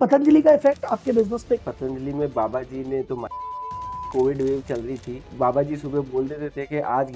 पतंजलि का इफेक्ट आपके बिजनेस पे? पतंजलि में बाबा जी ने तो कोविड वेव चल रही थी, बाबा जी सुबह बोल देते थे कि आज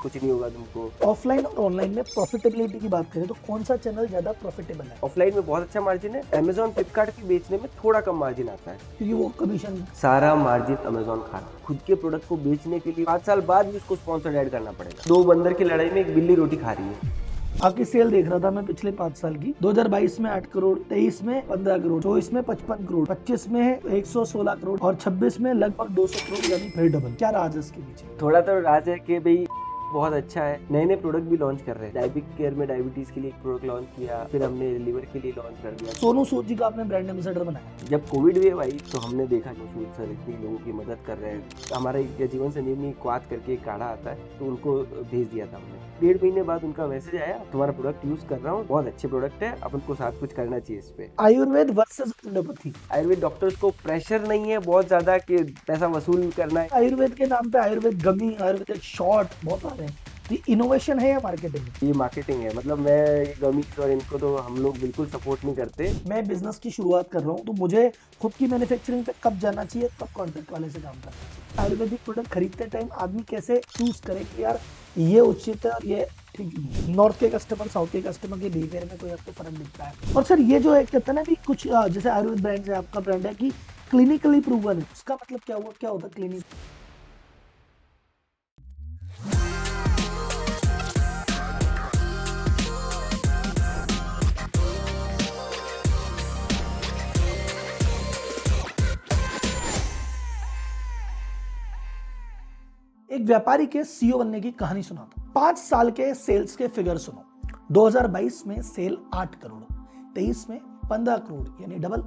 कुछ नहीं होगा तुमको। ऑफलाइन और ऑनलाइन में प्रॉफिटेबिलिटी की बात करें तो कौन सा चैनल ज्यादा प्रॉफिटेबल है? ऑफलाइन में बहुत अच्छा मार्जिन है, अमेजोन फ्लिपकार्ट के बेचने में थोड़ा कम मार्जिन आता है क्योंकि वो कमीशन। सारा मार्जिन अमेजोन खा रहा है। खुद के प्रोडक्ट को बेचने के लिए 5 साल बाद भी उसको स्पॉन्सर ऐड करना पड़ेगा। दो बंदर की लड़ाई में एक बिल्ली रोटी खा रही है। आपकी सेल देख रहा था मैं पिछले 5 साल की, 2022 में 8 करोड़, 23 में 15 करोड़, 24 में 55 करोड़, 25 में 116 करोड़ और 26 में लगभग 200 करोड़, यानी फिर डबल। क्या राज है इसके पीछे? थोड़ा तो राज है कि भाई बहुत अच्छा है, नए नए प्रोडक्ट भी लॉन्च कर रहे हैं। डायबिक केयर में डायबिटीज के लिए एक प्रोडक्ट लॉन्च किया, फिर हमने लिवर के लिए लॉन्च कर दिया। सोनू सूद जी का आपने ब्रांड एम्बेसडर बनाया। जब कोविड वेव आई तो हमने देखा कि सूद सर इतनी लोगों की मदद कर रहे हैं। हमारा एक जीवन संजीवनी क्वाथ करके एक काढ़ा आता है, तो उनको भेज दिया था हमने। 1.5 महीने बाद उनका मैसेज आया, तुम्हारा प्रोडक्ट यूज कर रहा हूँ, बहुत अच्छे प्रोडक्ट है, अपन को साथ कुछ करना चाहिए इस पे। Ayurveda versus allopathy. Ayurveda doctors को प्रेशर नहीं है बहुत ज्यादा कि पैसा वसूल करना है। आयुर्वेद के नाम पे आयुर्वेद गमी, आयुर्वेदिक शॉट बहुत आ रहे हैं। ये इनोवेशन है या मार्केटिंग है? ये मार्केटिंग है। मतलब मैं ये गमीज और इनको तो हम लोग बिल्कुल सपोर्ट नहीं करते। मैं बिजनेस की शुरुआत कर रहा हूँ तो मुझे खुद की मैन्युफैक्चरिंग पे कब जाना चाहिए, कब कॉन्ट्रैक्ट वाले से काम करना चाहिए? आयुर्वेदिक प्रोडक्ट खरीदते टाइम आदमी कैसे चूज करे कि यार ये उचित है और ये ठीक नहीं है? नॉर्थ के कस्टमर साउथ के कस्टमर के बिहेवियर में कोई आपको फर्क दिखता है? और सर ये जो है कहते हैं ना कि कुछ जैसे आयुर्वेद ब्रांड है, आपका ब्रांड है कि क्लिनिकली प्रूवन है, उसका मतलब क्या हुआ, क्या होता है क्लिनिक? एक व्यापारी के सीईओ बनने की कहानी सुनाता हूं। 5 साल के सेल्स के फिगर सुनो। 2022 में सेल 8 करोड़, 23 में 15 करोड़ यानी डबल,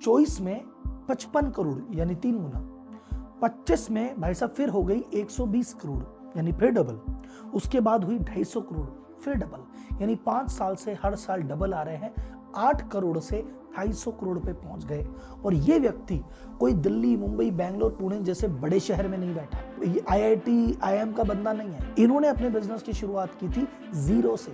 24 में 55 करोड़ यानी 3 गुना, 25 में भाई साहब फिर हो गई 120 करोड़ यानी फिर डबल, उसके बाद हुई 250 करोड़ फिर डबल, यानी 5 साल से हर साल डबल आ रहे हैं। 8 करोड़ से 250 करोड़ पे पहुंच गए। और ये व्यक्ति कोई दिल्ली, मुंबई, बैंगलोर, पुणे जैसे बड़े शहर में नहीं बैठा, ये आईआईटी, आईआईएम का बंदा नहीं है। इन्होंने अपने बिजनेस की शुरुआत की थी जीरो से,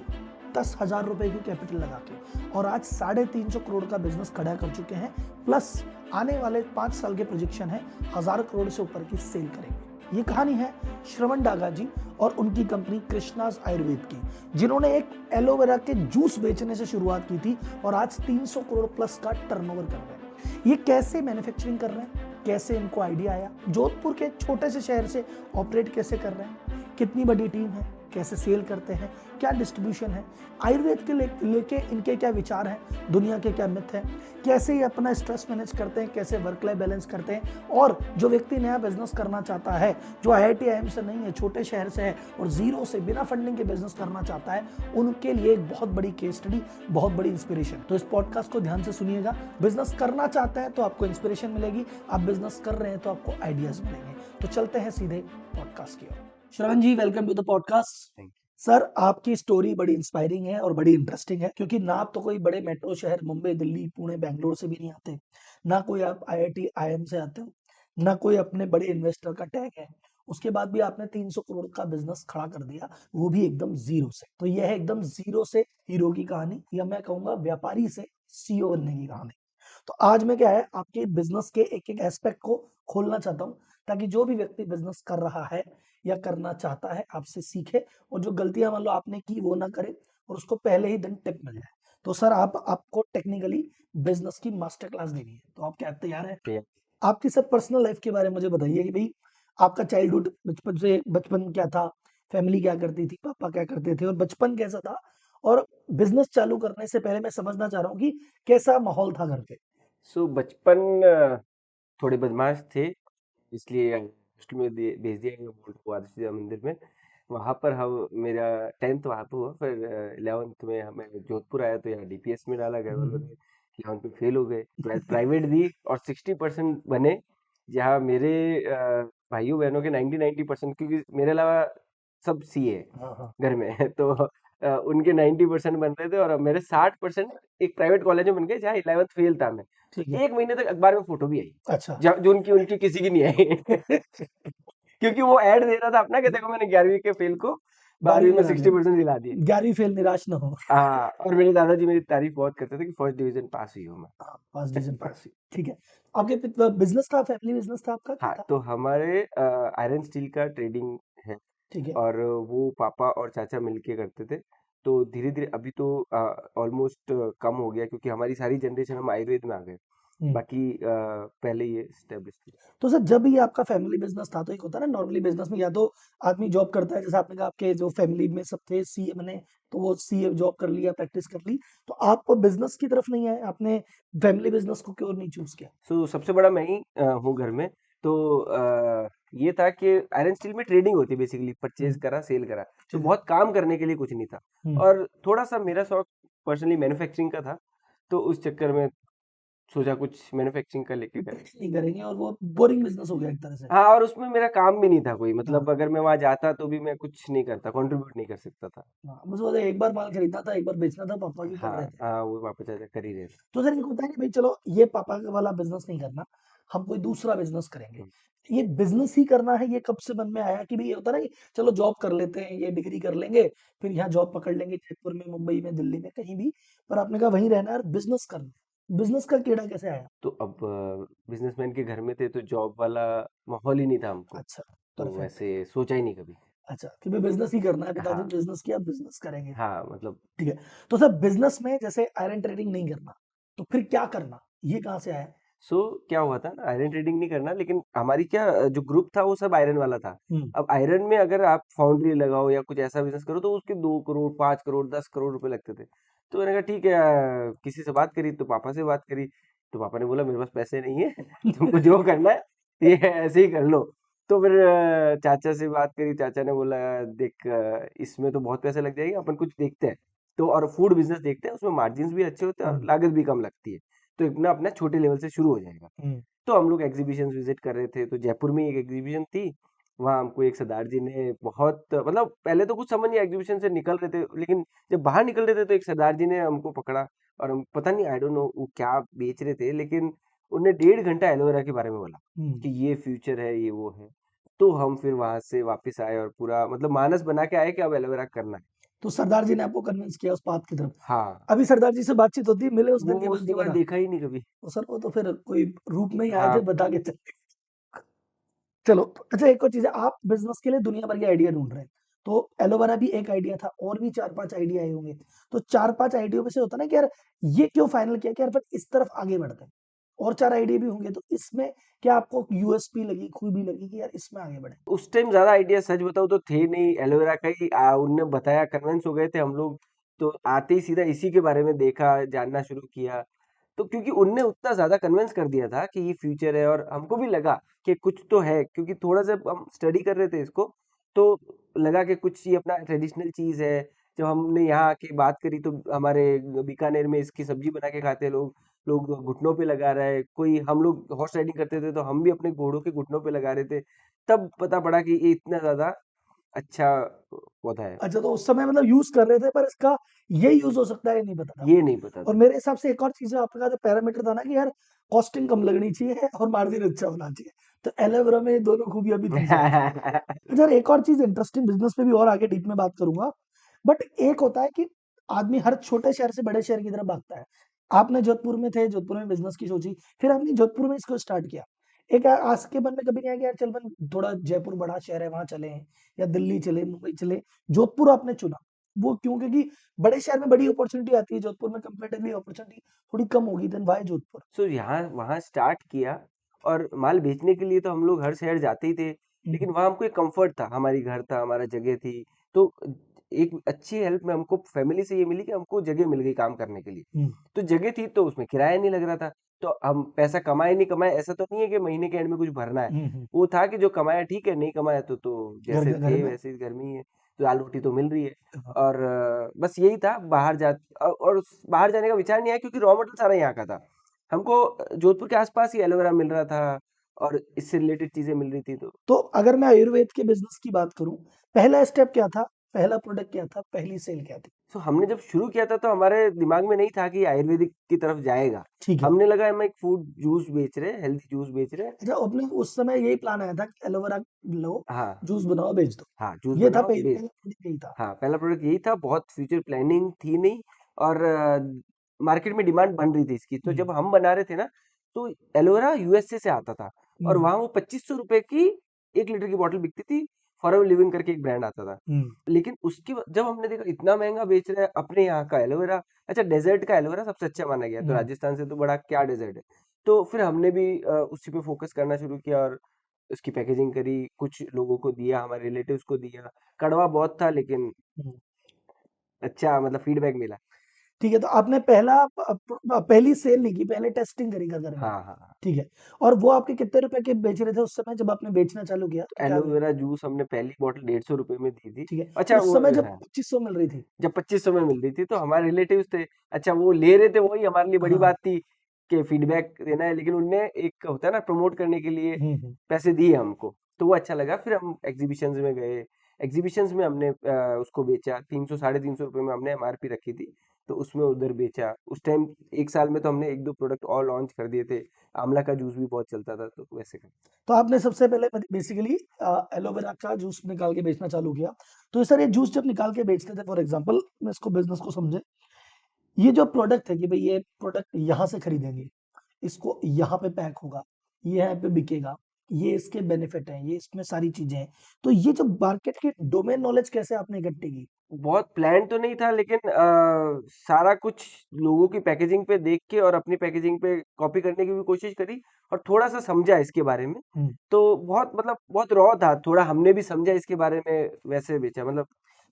10,000 रुपए की कैपिटल लगा के, और आज 350 करोड़ का बिजनेस खड़ा कर चुके हैं। प्लस आने वाले 5 साल के प्रोजेक्शन है 1000 करोड़ से ऊपर की सेल करेंगे। ये कहानी है श्रवण डागा जी और उनकी कंपनी कृष्णाज आयुर्वेद की, जिन्होंने एक एलोवेरा के जूस बेचने से शुरुआत की थी और आज 300 करोड़ प्लस का टर्नओवर कर रहे हैं। ये कैसे मैन्युफैक्चरिंग कर रहे हैं, कैसे इनको आइडिया आया, जोधपुर के छोटे से शहर से ऑपरेट कैसे कर रहे हैं, कितनी बड़ी टीम है, कैसे सेल करते हैं, क्या डिस्ट्रीब्यूशन है, आयुर्वेद के लेके इनके क्या विचार हैं, दुनिया के क्या मिथ हैं, कैसे ये अपना स्ट्रेस मैनेज करते हैं, कैसे वर्क लाइफ बैलेंस करते हैं। और जो व्यक्ति नया बिजनेस करना चाहता है, जो आईआईटी आईएम से नहीं है, छोटे शहर से है और जीरो से बिना फंडिंग के बिजनेस करना चाहता है, उनके लिए एक बहुत बड़ी केस स्टडी, बहुत बड़ी इंस्पिरेशन। तो इस पॉडकास्ट को ध्यान से सुनिएगा। बिजनेस करना चाहते हैं तो आपको इंस्पिरेशन मिलेगी, आप बिजनेस कर रहे हैं तो आपको आइडियाज मिलेंगे। तो चलते हैं सीधे पॉडकास्ट की ओर। Shravan ji, welcome to the podcast. Sir, आपकी स्टोरी बड़ी इंस्पायरिंग है और बड़ी इंटरेस्टिंग है, क्योंकि ना आप तो कोई बड़े मेट्रो शहर मुंबई, दिल्ली, पुणे, बैंगलोर से भी नहीं आते, ना कोई आप आईआईटी आईएम से आते हो, ना कोई अपने बड़े इन्वेस्टर का टैग है। उसके बाद भी आपने 300 करोड़ का बिजनेस खड़ा कर दिया, वो भी एकदम जीरो से। तो यह है एकदम जीरो से हीरो की कहानी, या मैं कहूंगा व्यापारी से सीईओ बनने की कहानी। तो आज मैं क्या है आपके बिजनेस के एक एक एस्पेक्ट को खोलना चाहता हूँ, ताकि जो भी व्यक्ति बिजनेस कर रहा है या करना चाहता है आपसे सीखे, और जो गलतियां मान लो आपने की वो ना करे, और उसको पहले ही दिन टिप मिल जाए। तो सर, आपको टेक्निकली बिजनेस की मास्टर क्लास देनी है, तो आप क्या तैयार है? तो आपकी सर पर्सनल लाइफ के बारे में मुझे बताइए कि भाई आपका चाइल्डहुड, बचपन क्या था, फैमिली क्या करती थी, पापा क्या करते थे, और बचपन कैसा था, और बिजनेस चालू करने से पहले मैं समझना चाह रहा हूँ कि कैसा माहौल था घर पे। बचपन थोड़े बदमाश थे, इसलिए हॉस्टल में भेज दिया गया बोर्ड को आदर्श विद्या मंदिर में। वहाँ पर हम मेरा 10th वहाँ पे हुआ, फिर 11th में हमें जोधपुर आया तो यहाँ डीपीएस में डाला। घर वालों ने 11th में फेल हो गए, ट्वेल्थ प्राइवेट दी और 60% बने, जहाँ मेरे भाइयों बहनों के 90-90%, क्योंकि मेरे अलावा सब सी है हाँ हाँ। घर में तो उनके 90% बन रहे थे और मेरे 60% एक प्राइवेट कॉलेज में बन गए, जहाँ 11th फेल था मैं। ठीक है। 1 महीने तक अखबार में फोटो भी आई, अच्छा। जो उनकी उनकी किसी की नहीं आई क्योंकि वो ऐड दे रहा था अपना कि देखो मैंने 11वीं के फेल को 12वीं 12वीं में में 60% दिला दिए। 11वीं फेल, निराश ना हो। हाँ, और मेरे दादाजी मेरी तारीफ बहुत करते थे कि फर्स्ट डिवीजन पास हुई हूँ मैं। हाँ, फर्स्ट डिवीजन पास हुई, ठीक है। आपके बिजनेस था, फैमिली बिजनेस था आपका, क्या हाँ, था? तो हमारे आयरन स्टील का ट्रेडिंग है, ठीक है। और वो पापा और चाचा मिलके करते थे। तो धीरे धीरे अभी तो ऑलमोस्ट कम हो गया, क्योंकि हमारी सारी जनरेशन हम आयुर्वेद में आ गए। हम्म। बाकी पहले ये स्टेब्लिश थी। तो सर जब ये आपका फैमिली बिजनेस था, तो एक होता है ना नॉर्मली बिजनेस में, या तो आदमी जॉब करता है, जैसे आपने कहा आपके जो फैमिली में सब थे सीए बने, तो वो सीए जॉब कर लिया, प्रैक्टिस कर ली, तो आप बिजनेस की तरफ नहीं आए, आपने फैमिली बिजनेस को क्यों नहीं चूज किया? सो सबसे बड़ा मैं ही हूँ घर में। तो ये था कि आयरन स्टील में ट्रेडिंग होती है, बेसिकली परचेज हम्म, करा सेल करा। तो ठीक है। बहुत काम करने के लिए कुछ नहीं था। हम्म। और थोड़ा सा मेरा शौक पर्सनली मैन्युफैक्चरिंग का था, तो उस चक्कर में सोचा कुछ मैन्युफैक्चरिंग का लेके करें। प्रैक्टिस नहीं करेंगे, और वो बोरिंग बिजनेस हो गया एक तरह से। हाँ, और उसमें मेरा काम भी नहीं था कोई, हाँ। मतलब अगर मैं वहां जाता तो भी मैं कुछ नहीं करता, कंट्रीब्यूट नहीं कर सकता था। हाँ, बस वो एक बार माल खरीदना था, एक बार बेचना था, पापा की कर हाँ रहे थे। हाँ, वो वापस ऐसा कर ही रहे थे। तो सर ये होता है कि भाई चलो ये पापा का वाला बिजनेस नहीं करना, हम कोई दूसरा बिजनेस करेंगे। हम्म। ये बिजनेस ही करना है, ये कब से मन में आया कि भाई ये होता है ना कि चलो जॉब कर लेते हैं, ये डिग्री कर लेंगे, फिर यहाँ जॉब पकड़ लेंगे जयपुर में, मुंबई में, दिल्ली में, कहीं भी, पर आपने कहा वहीं रहना है, बिजनेस करना है। बिजनेस का कीड़ा कैसे आया? तो अब बिजनेसमैन के घर में थे, तो जॉब वाला माहौल ही नहीं था हमको। अच्छा, तो परफेक्ट। ऐसे सोचा ही नहीं कभी। अच्छा कि भाई बिजनेस ही करना है, पिताजी हाँ ने बिजनेस किया, बिजनेस करेंगे। हाँ, मतलब ठीक है। तो सर बिजनेस में जैसे आयरन ट्रेडिंग नहीं करना, तो फिर क्या करना, ये कहाँ से आया? सो क्या हुआ था ना, आयरन ट्रेडिंग नहीं करना, लेकिन हमारी क्या जो ग्रुप था वो सब आयरन वाला था। हम्म। अब आयरन में अगर आप फाउंड्री लगाओ या कुछ ऐसा बिजनेस करो, तो उसके 2 करोड़ 5 करोड़ 10 करोड़ रुपए लगते थे। तो मैंने कहा ठीक है, किसी से बात करी तो पापा से बात करी। तो पापा ने बोला मेरे पास पैसे नहीं है, तुमको जो करना है ये ऐसे ही कर लो। तो फिर चाचा से बात करी, चाचा ने बोला देख, इसमें तो बहुत पैसे लग जाएंगे, अपन कुछ देखते हैं। तो और फूड बिजनेस देखते हैं, उसमें मार्जिन भी अच्छे होते हैं और हम्म। लागत भी कम लगती है। तो इतना अपना छोटे लेवल से शुरू हो जाएगा। हम्म। तो हम लोग एग्जीबिशन विजिट कर रहे थे, तो जयपुर में एक एग्जीबिशन थी। वहाँ हमको एक सरदार जी ने बहुत, मतलब पहले तो कुछ समझ नहीं, एग्जीबिशन से निकल रहे थे, लेकिन जब बाहर निकल रहे थे तो एक सरदार जी ने हमको पकड़ा। और हम पता नहीं, आई डोंट नो वो क्या बेच रहे थे, लेकिन उन्हें 1.5 घंटा एलोवेरा के बारे में बोला हम्म। कि ये फ्यूचर है, ये वो है। तो हम फिर वहां से वापस आए और पूरा मतलब मानस बना के आए कि अब एलोवेरा करना है। तो सरदार जी ने आपको कन्विंस किया उस बात की तरफ। हाँ, अभी सरदार जी से बातचीत होती है, मिले उस वो दिन के बाद उसके बाद दोबारा? देखा ही नहीं कभी। तो सर वो तो फिर कोई रूप में ही आए थे, हाँ। बता के चले। चलो अच्छा, एक और चीज है, आप बिजनेस के लिए दुनिया भर के आइडिया ढूंढ रहे हैं, तो एलोवेरा भी एक आइडिया था, और भी 4-5 आइडिया आए होंगे, तो 4-5 आइडिया में से होता ना कि यार ये क्यों फाइनल किया कि यार फिर इस तरफ आगे बढ़ते हैं, और 4 आइडिया भी होंगे, तो इसमें क्या आपको यूएसपी लगी, खूबी लगी कि यार इसमें आगे बढ़े? उस टाइम ज्यादा आइडिया सच बताऊं तो थे नहीं, एलोवेरा का ही उनने बताया, कन्विंस हो गए थे हम लोग। तो आते ही सीधा इसी के बारे में देखा, जानना शुरू किया। तो क्योंकि उनने उतना ज्यादा कन्विंस कर दिया था कि ये फ्यूचर है, और हमको भी लगा कि कुछ तो है, क्योंकि थोड़ा सा हम स्टडी कर रहे थे इसको। तो लगा कि कुछ ये अपना ट्रेडिशनल चीज है। जब हमने यहाँ आके बात करी, तो हमारे बीकानेर में इसकी सब्जी बना के खाते हैं लोग। लोग घुटनों पे लगा रहा है कोई, हम लोग हॉर्स राइडिंग करते थे तो हम भी अपने घोड़ों के घुटनों पे लगा रहे थे। तब पता पड़ा कि ये इतना ज़्यादा अच्छा पौधा है। अच्छा, तो उस समय मतलब यूज कर रहे थे, पर इसका ये यूज हो सकता है ये नहीं पता था। ये नहीं पता और था। मेरे हिसाब से एक और चीज है, आपका जो पैरामीटर था ना कि यार कॉस्टिंग कम लगनी चाहिए और मार्जिन अच्छा होना चाहिए, तो एलोवेरा में ये दोनों खूबियां भी थी शायद। अच्छा, और एक और चीज इंटरेस्टिंग, बिजनेस पे भी और आगे डीप में बात करूंगा, बट एक होता है कि आदमी हर छोटे शहर से बड़े शहर की तरफ भागता है। आपने जोधपुर में थे, जोधपुर में बिजनेस की सोची, फिर आपने जोधपुर में इसको स्टार्ट किया। एक आज के मन में कभी नहीं आया कि यार चल बन थोड़ा जयपुर बड़ा शहर है, वहां चले, या दिल्ली चले, मुंबई चले, जोधपुर आपने चुना, वो क्यों? क्योंकि बड़े शहर में बड़ी अपॉर्चुनिटी आती है, जोधपुर में कंपेरेटिवली अपॉर्चुनिटी थोड़ी कम होगी, देन वाई जोधपुर? सो यहाँ वहाँ स्टार्ट किया, और माल बेचने के लिए तो हम लोग हर शहर जाते ही थे। हम्म। लेकिन वहाँ हमको एक कंफर्ट था, हमारी घर था, हमारा जगह थी। तो एक अच्छी हेल्प में हमको फैमिली से ये मिली कि हमको जगह मिल गई काम करने के लिए। हम्म। तो जगह थी तो उसमें किराया नहीं लग रहा था। तो हम पैसा कमाए नहीं कमाए, ऐसा तो नहीं है कि महीने के एंड में कुछ भरना है। हम्म। वो था कि जो कमाया ठीक है, नहीं कमाया तो घर जैसे घर थे में। वैसे ही घर में ही है। तो दाल रोटी तो मिल रही है। हाँ। और बस यही था, बाहर जा, और बाहर जाने का विचार नहीं आया, क्योंकि रॉ मटेरियल सारा यहाँ का था। हमको जोधपुर के आसपास ही एलोवेरा मिल रहा था, और इससे रिलेटेड चीजें मिल रही थी। तो तो अगर मैं आयुर्वेद के बिजनेस की बात करूं, पहला स्टेप क्या था, पहला प्रोडक्ट क्या था, पहली सेल क्या थी? सो हमने जब शुरू किया था तो हमारे दिमाग में नहीं था कि आयुर्वेदिक की तरफ जाएगा। ठीक है। हमने लगा हम एक फूड जूस बेच रहे हैं, हेल्दी जूस बेच रहे हैं। अच्छा, अपने उस समय यही प्लान आया था कि एलोवेरा लो, हाँ, जूस बनाओ, बेच दो। हाँ, जूस ये था बनाओ बे पहला प्रोडक्ट यही था। हाँ, पहला प्रोडक्ट यही था, बहुत फ्यूचर प्लानिंग थी नहीं और मार्केट में डिमांड बन रही थी इसकी। तो हुँ, जब हम बना रहे थे ना, तो एलोवेरा यूएसए से आता था और हुँ, वहाँ वो 2500 रुपए की 1 लीटर की बॉटल बिकती थी। फॉरएवर लिविंग करके एक ब्रांड आता था। हुँ, लेकिन उसके बाद जब हमने देखा इतना महँगा बेच रहा है अपने यहाँ का एलोवेरा, अच्छा डेज़र्ट का एलोवेरा सबसे अच्छा माना गया है, तो हुँ, राजस्थान से तो बड़ा क्या डेज़र्ट है। तो फिर हमने भी उसी पे फ़ोकस करना शुरू किया और उसकी पैकेजिंग करी, कुछ लोगों को दिया, हमारे रिलेटिव्स को दिया। कड़वा बहुत था लेकिन हुँ। अच्छा मतलब फीडबैक मिला। ठीक है, तो आपने पहली सेल नहीं की, पहले टेस्टिंग करी घर में। हाँ, हाँ, हाँ। ठीक है। और वो आपके कितने रुपए के बेच रहे थे उस समय जब आपने बेचना चालू किया, तो क्या रेट? एलोवेरा जूस हमने पहली बॉटल 150 रुपए में दी थी। ठीक है, अच्छा उस वो समय जब हाँ, 2500 मिल रही थी। जब 2500 में मिल रही थी तो हमारे रिलेटिव्स थे। अच्छा वो ले रहे थे वही हमारे लिए बड़ी हाँ। बात थी कि फीडबैक देना है, लेकिन उनने एक होता है ना प्रमोट करने के लिए हुँ, हुँ। पैसे दिए हमको, तो वो अच्छा लगा। फिर हम एग्जीबिशंस में गए, एग्जीबिशंस में हमने उसको बेचा 300 साढ़े 300 रुपए में हमने एमआरपी रखी थी, तो उसमें उधर बेचा। उस टाइम एक साल में तो हमने एक दो प्रोडक्ट और लॉन्च कर दिए थे। आंवला का जूस भी बहुत चलता था, तो वैसे कर तो आपने सबसे पहले बेसिकली एलोवेरा का जूस निकाल के बेचना चालू किया। तो सर ये जूस जब निकाल के बेचते थे, फॉर एग्जांपल मैं इसको बिज़नेस को समझे, ये जो प्रोडक्ट है कि भई ये प्रोडक्ट यहाँ से खरीदेंगे, इसको यहाँ पे पैक होगा, ये यहाँ पे बिकेगा, ये इसके बेनिफिट हैं, ये इसमें सारी चीज़ें हैं। तो ये जो मार्केट की डोमेन नॉलेज कैसे आपने इकट्ठी की? बहुत प्लान तो नहीं था लेकिन सारा कुछ लोगों की पैकेजिंग पे देख के और अपनी पैकेजिंग पे कॉपी करने की भी कोशिश करी और थोड़ा सा समझा इसके बारे में। हुँ। तो बहुत मतलब बहुत रॉ था, थोड़ा हमने भी समझा इसके बारे में, वैसे बेचा मतलब।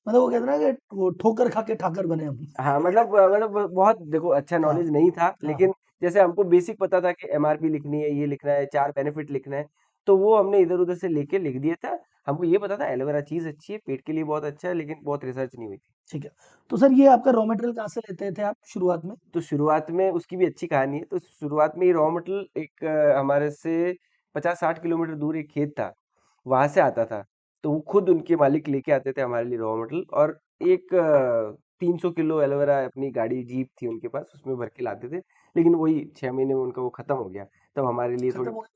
मतलब वो कहते हैं ना कि वो ठोकर खा के ठाकर बने हम। हाँ मतलब बहुत देखो अच्छा हाँ, नॉलेज नहीं था, हाँ, लेकिन हाँ। जैसे हमको बेसिक पता था कि एमआरपी लिखनी है, ये लिखना है, चार बेनिफिट लिखना है, तो वो हमने इधर उधर से लेके लिख दिया था। हमको ये पता था एलोवेरा चीज अच्छी है, पेट के लिए बहुत अच्छा है, लेकिन बहुत रिसर्च नहीं हुई थी। ठीक है। तो सर ये आपका रॉ मटेरियल कहाँ से लेते थे आप शुरुआत में? तो शुरुआत में उसकी भी अच्छी कहानी है। तो शुरुआत में ये रॉ मटेरियल एक हमारे से 50-60 किलोमीटर दूर एक खेत था, वहां से आता था। तो वो खुद उनके मालिक लेके आते थे हमारे लिए रॉ मटेरियल, और एक 300 किलो एलोवेरा अपनी गाड़ी जीप थी उनके पास, उसमें भर के लाते थे। लेकिन वही 6 महीने में उनका वो खत्म हो गया। तब हमारे लिए खत्म थोड़ी हो गया?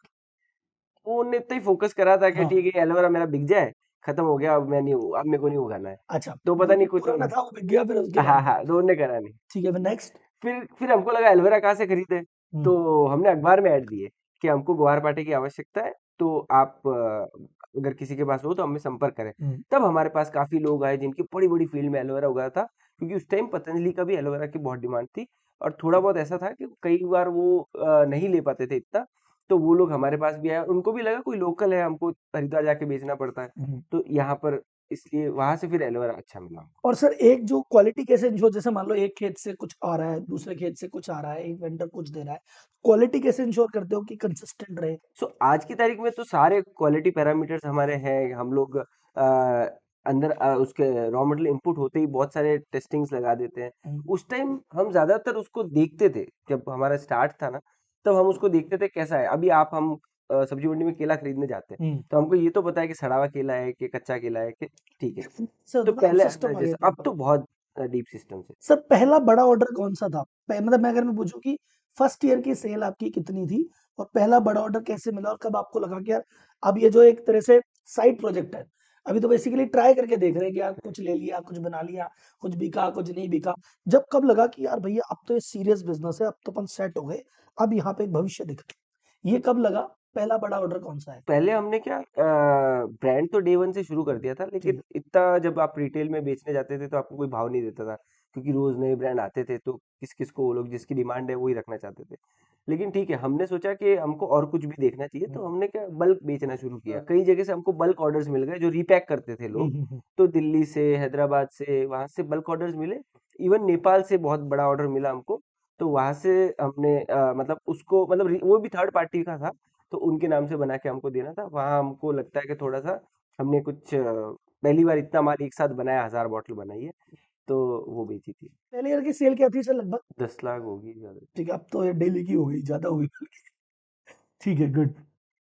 वो उनने इतना ही फोकस करा था कि हाँ। ठीक है एलोवेरा मेरा बिक जाए, खत्म हो गया, अब मैं नहीं, अब मेरे को नहीं उगाना है। अच्छा, तो पता जो नहीं जो कुछ पुराना था वो बिक गया फिर उसके हाँ बाद? हाँ, तो उनने करा नहीं। ठीक है, फिर नेक्स्ट? फिर हमको लगा एलोवेरा कहाँ से खरीदे, हुँ, तो हमने अखबार में ऐड दिए कि हमको ग्वारपाठे की आवश्यकता है, तो आप अगर किसी के पास हो तो हमें संपर्क करें। हुँ। तब हमारे पास काफी लोग आए जिनकी बड़ी बड़ी फील्ड में एलोवेरा उगाया था, क्योंकि उस टाइम पतंजलि का भी एलोवेरा की बहुत डिमांड थी। और थोड़ा बहुत ऐसा था कि कई बार वो नहीं ले पाते थे इतना, तो वो लोग हमारे पास भी आए, उनको भी लगा कोई लोकल है, हमको हरिद्वार जाके बेचना पड़ता है, हुँ। तो यहाँ पर इसलिए वहां से फिर एलोवेरा अच्छा मिला हमको। और सर एक जो क्वालिटी कैसे इंश्योर, जैसे मान लो एक खेत से कुछ आ रहा है, दूसरे खेत से कुछ आ रहा है, एक वेंडर कुछ दे रहा है, क्वालिटी कैसे इंश्योर करते हो कि कंसिस्टेंट रहे? आज की तारीख में तो सारे क्वालिटी पैरामीटर्स हमारे हैं। हम लोग अंदर उसके रॉ मटेरियल इनपुट होते ही बहुत सारे टेस्टिंग्स लगा देते हैं। हुँ, उस टाइम हम ज्यादातर उसको देखते थे, जब हमारा स्टार्ट था ना, तब हम उसको देखते थे कैसा है। अभी आप हम सब्जी मंडी में केला खरीदने जाते हैं, हुँ। तो हमको ये तो पता है कि सड़ा हुआ केला है कि कच्चा केला है कि ठीक है। सर तो मतलब अब पहले सिस्टम आ गया जैसे अब प्रॉपर। तो बहुत डीप सिस्टम से। सर पहला बड़ा ऑर्डर कौन-सा था? मतलब मैं अगर मैं पूछूँ कि फर्स्ट ईयर की सेल आपकी कितनी थी? और पहला बड़ा ऑर्डर कैसे मिला और कब आपको लगा कि यार अब ये जो एक तरह से साइड प्रोजेक्ट है, अभी तो बेसिकली ट्राई करके देख रहे हैं कि यार कुछ ले लिया, कुछ बना लिया, कुछ बिका, कुछ नहीं बिका। जब कब लगा कि यार भैया अब तो ये सीरियस बिज़नेस है, अब तो अपन सेट हो गए, अब यहाँ पे एक भविष्य दिख रहा है। ये कब लगा? पहला बड़ा ऑर्डर कौन-सा है? पहले हमने क्या ब्रांड तो डे वन से शुरू कर दिया था, ठीक लेकिन है। इतना जब आप रिटेल में बेचने जाते थे तो आपको कोई भाव नहीं देता था, क्योंकि रोज नए ब्रांड आते थे, तो किस किस को वो लोग जिसकी डिमांड है वही रखना चाहते थे। लेकिन ठीक है, हमने सोचा कि हमको और कुछ भी देखना चाहिए, हुँ, तो हमने क्या बल्क बेचना शुरू किया। कई जगह से हमको बल्क ऑर्डर्स मिल गए जो रीपैक करते थे हुँ, लोग। हुँ, हुँ। तो दिल्ली से, हैदराबाद से, वहां से बल्क ऑर्डर्स मिले। इवन नेपाल से बहुत बड़ा ऑर्डर मिला हमको। तो वहां से हमने मतलब उसको मतलब वो भी थर्ड पार्टी का था, तो उनके नाम से बना के हमको देना था। वहाँ हमको लगता है कि थोड़ा-सा हमने कुछ पहली बार इतना माल एक साथ बनाया, 1000 बॉटल बनाई है, तो वो बेची थी। पहले ईयर की सेल क्या थी सर लगभग? 10 लाख होगी ज़्यादा। ठीक है, अब तो ये डेली की हो गई, ज़्यादा हो गई। ठीक है, गुड।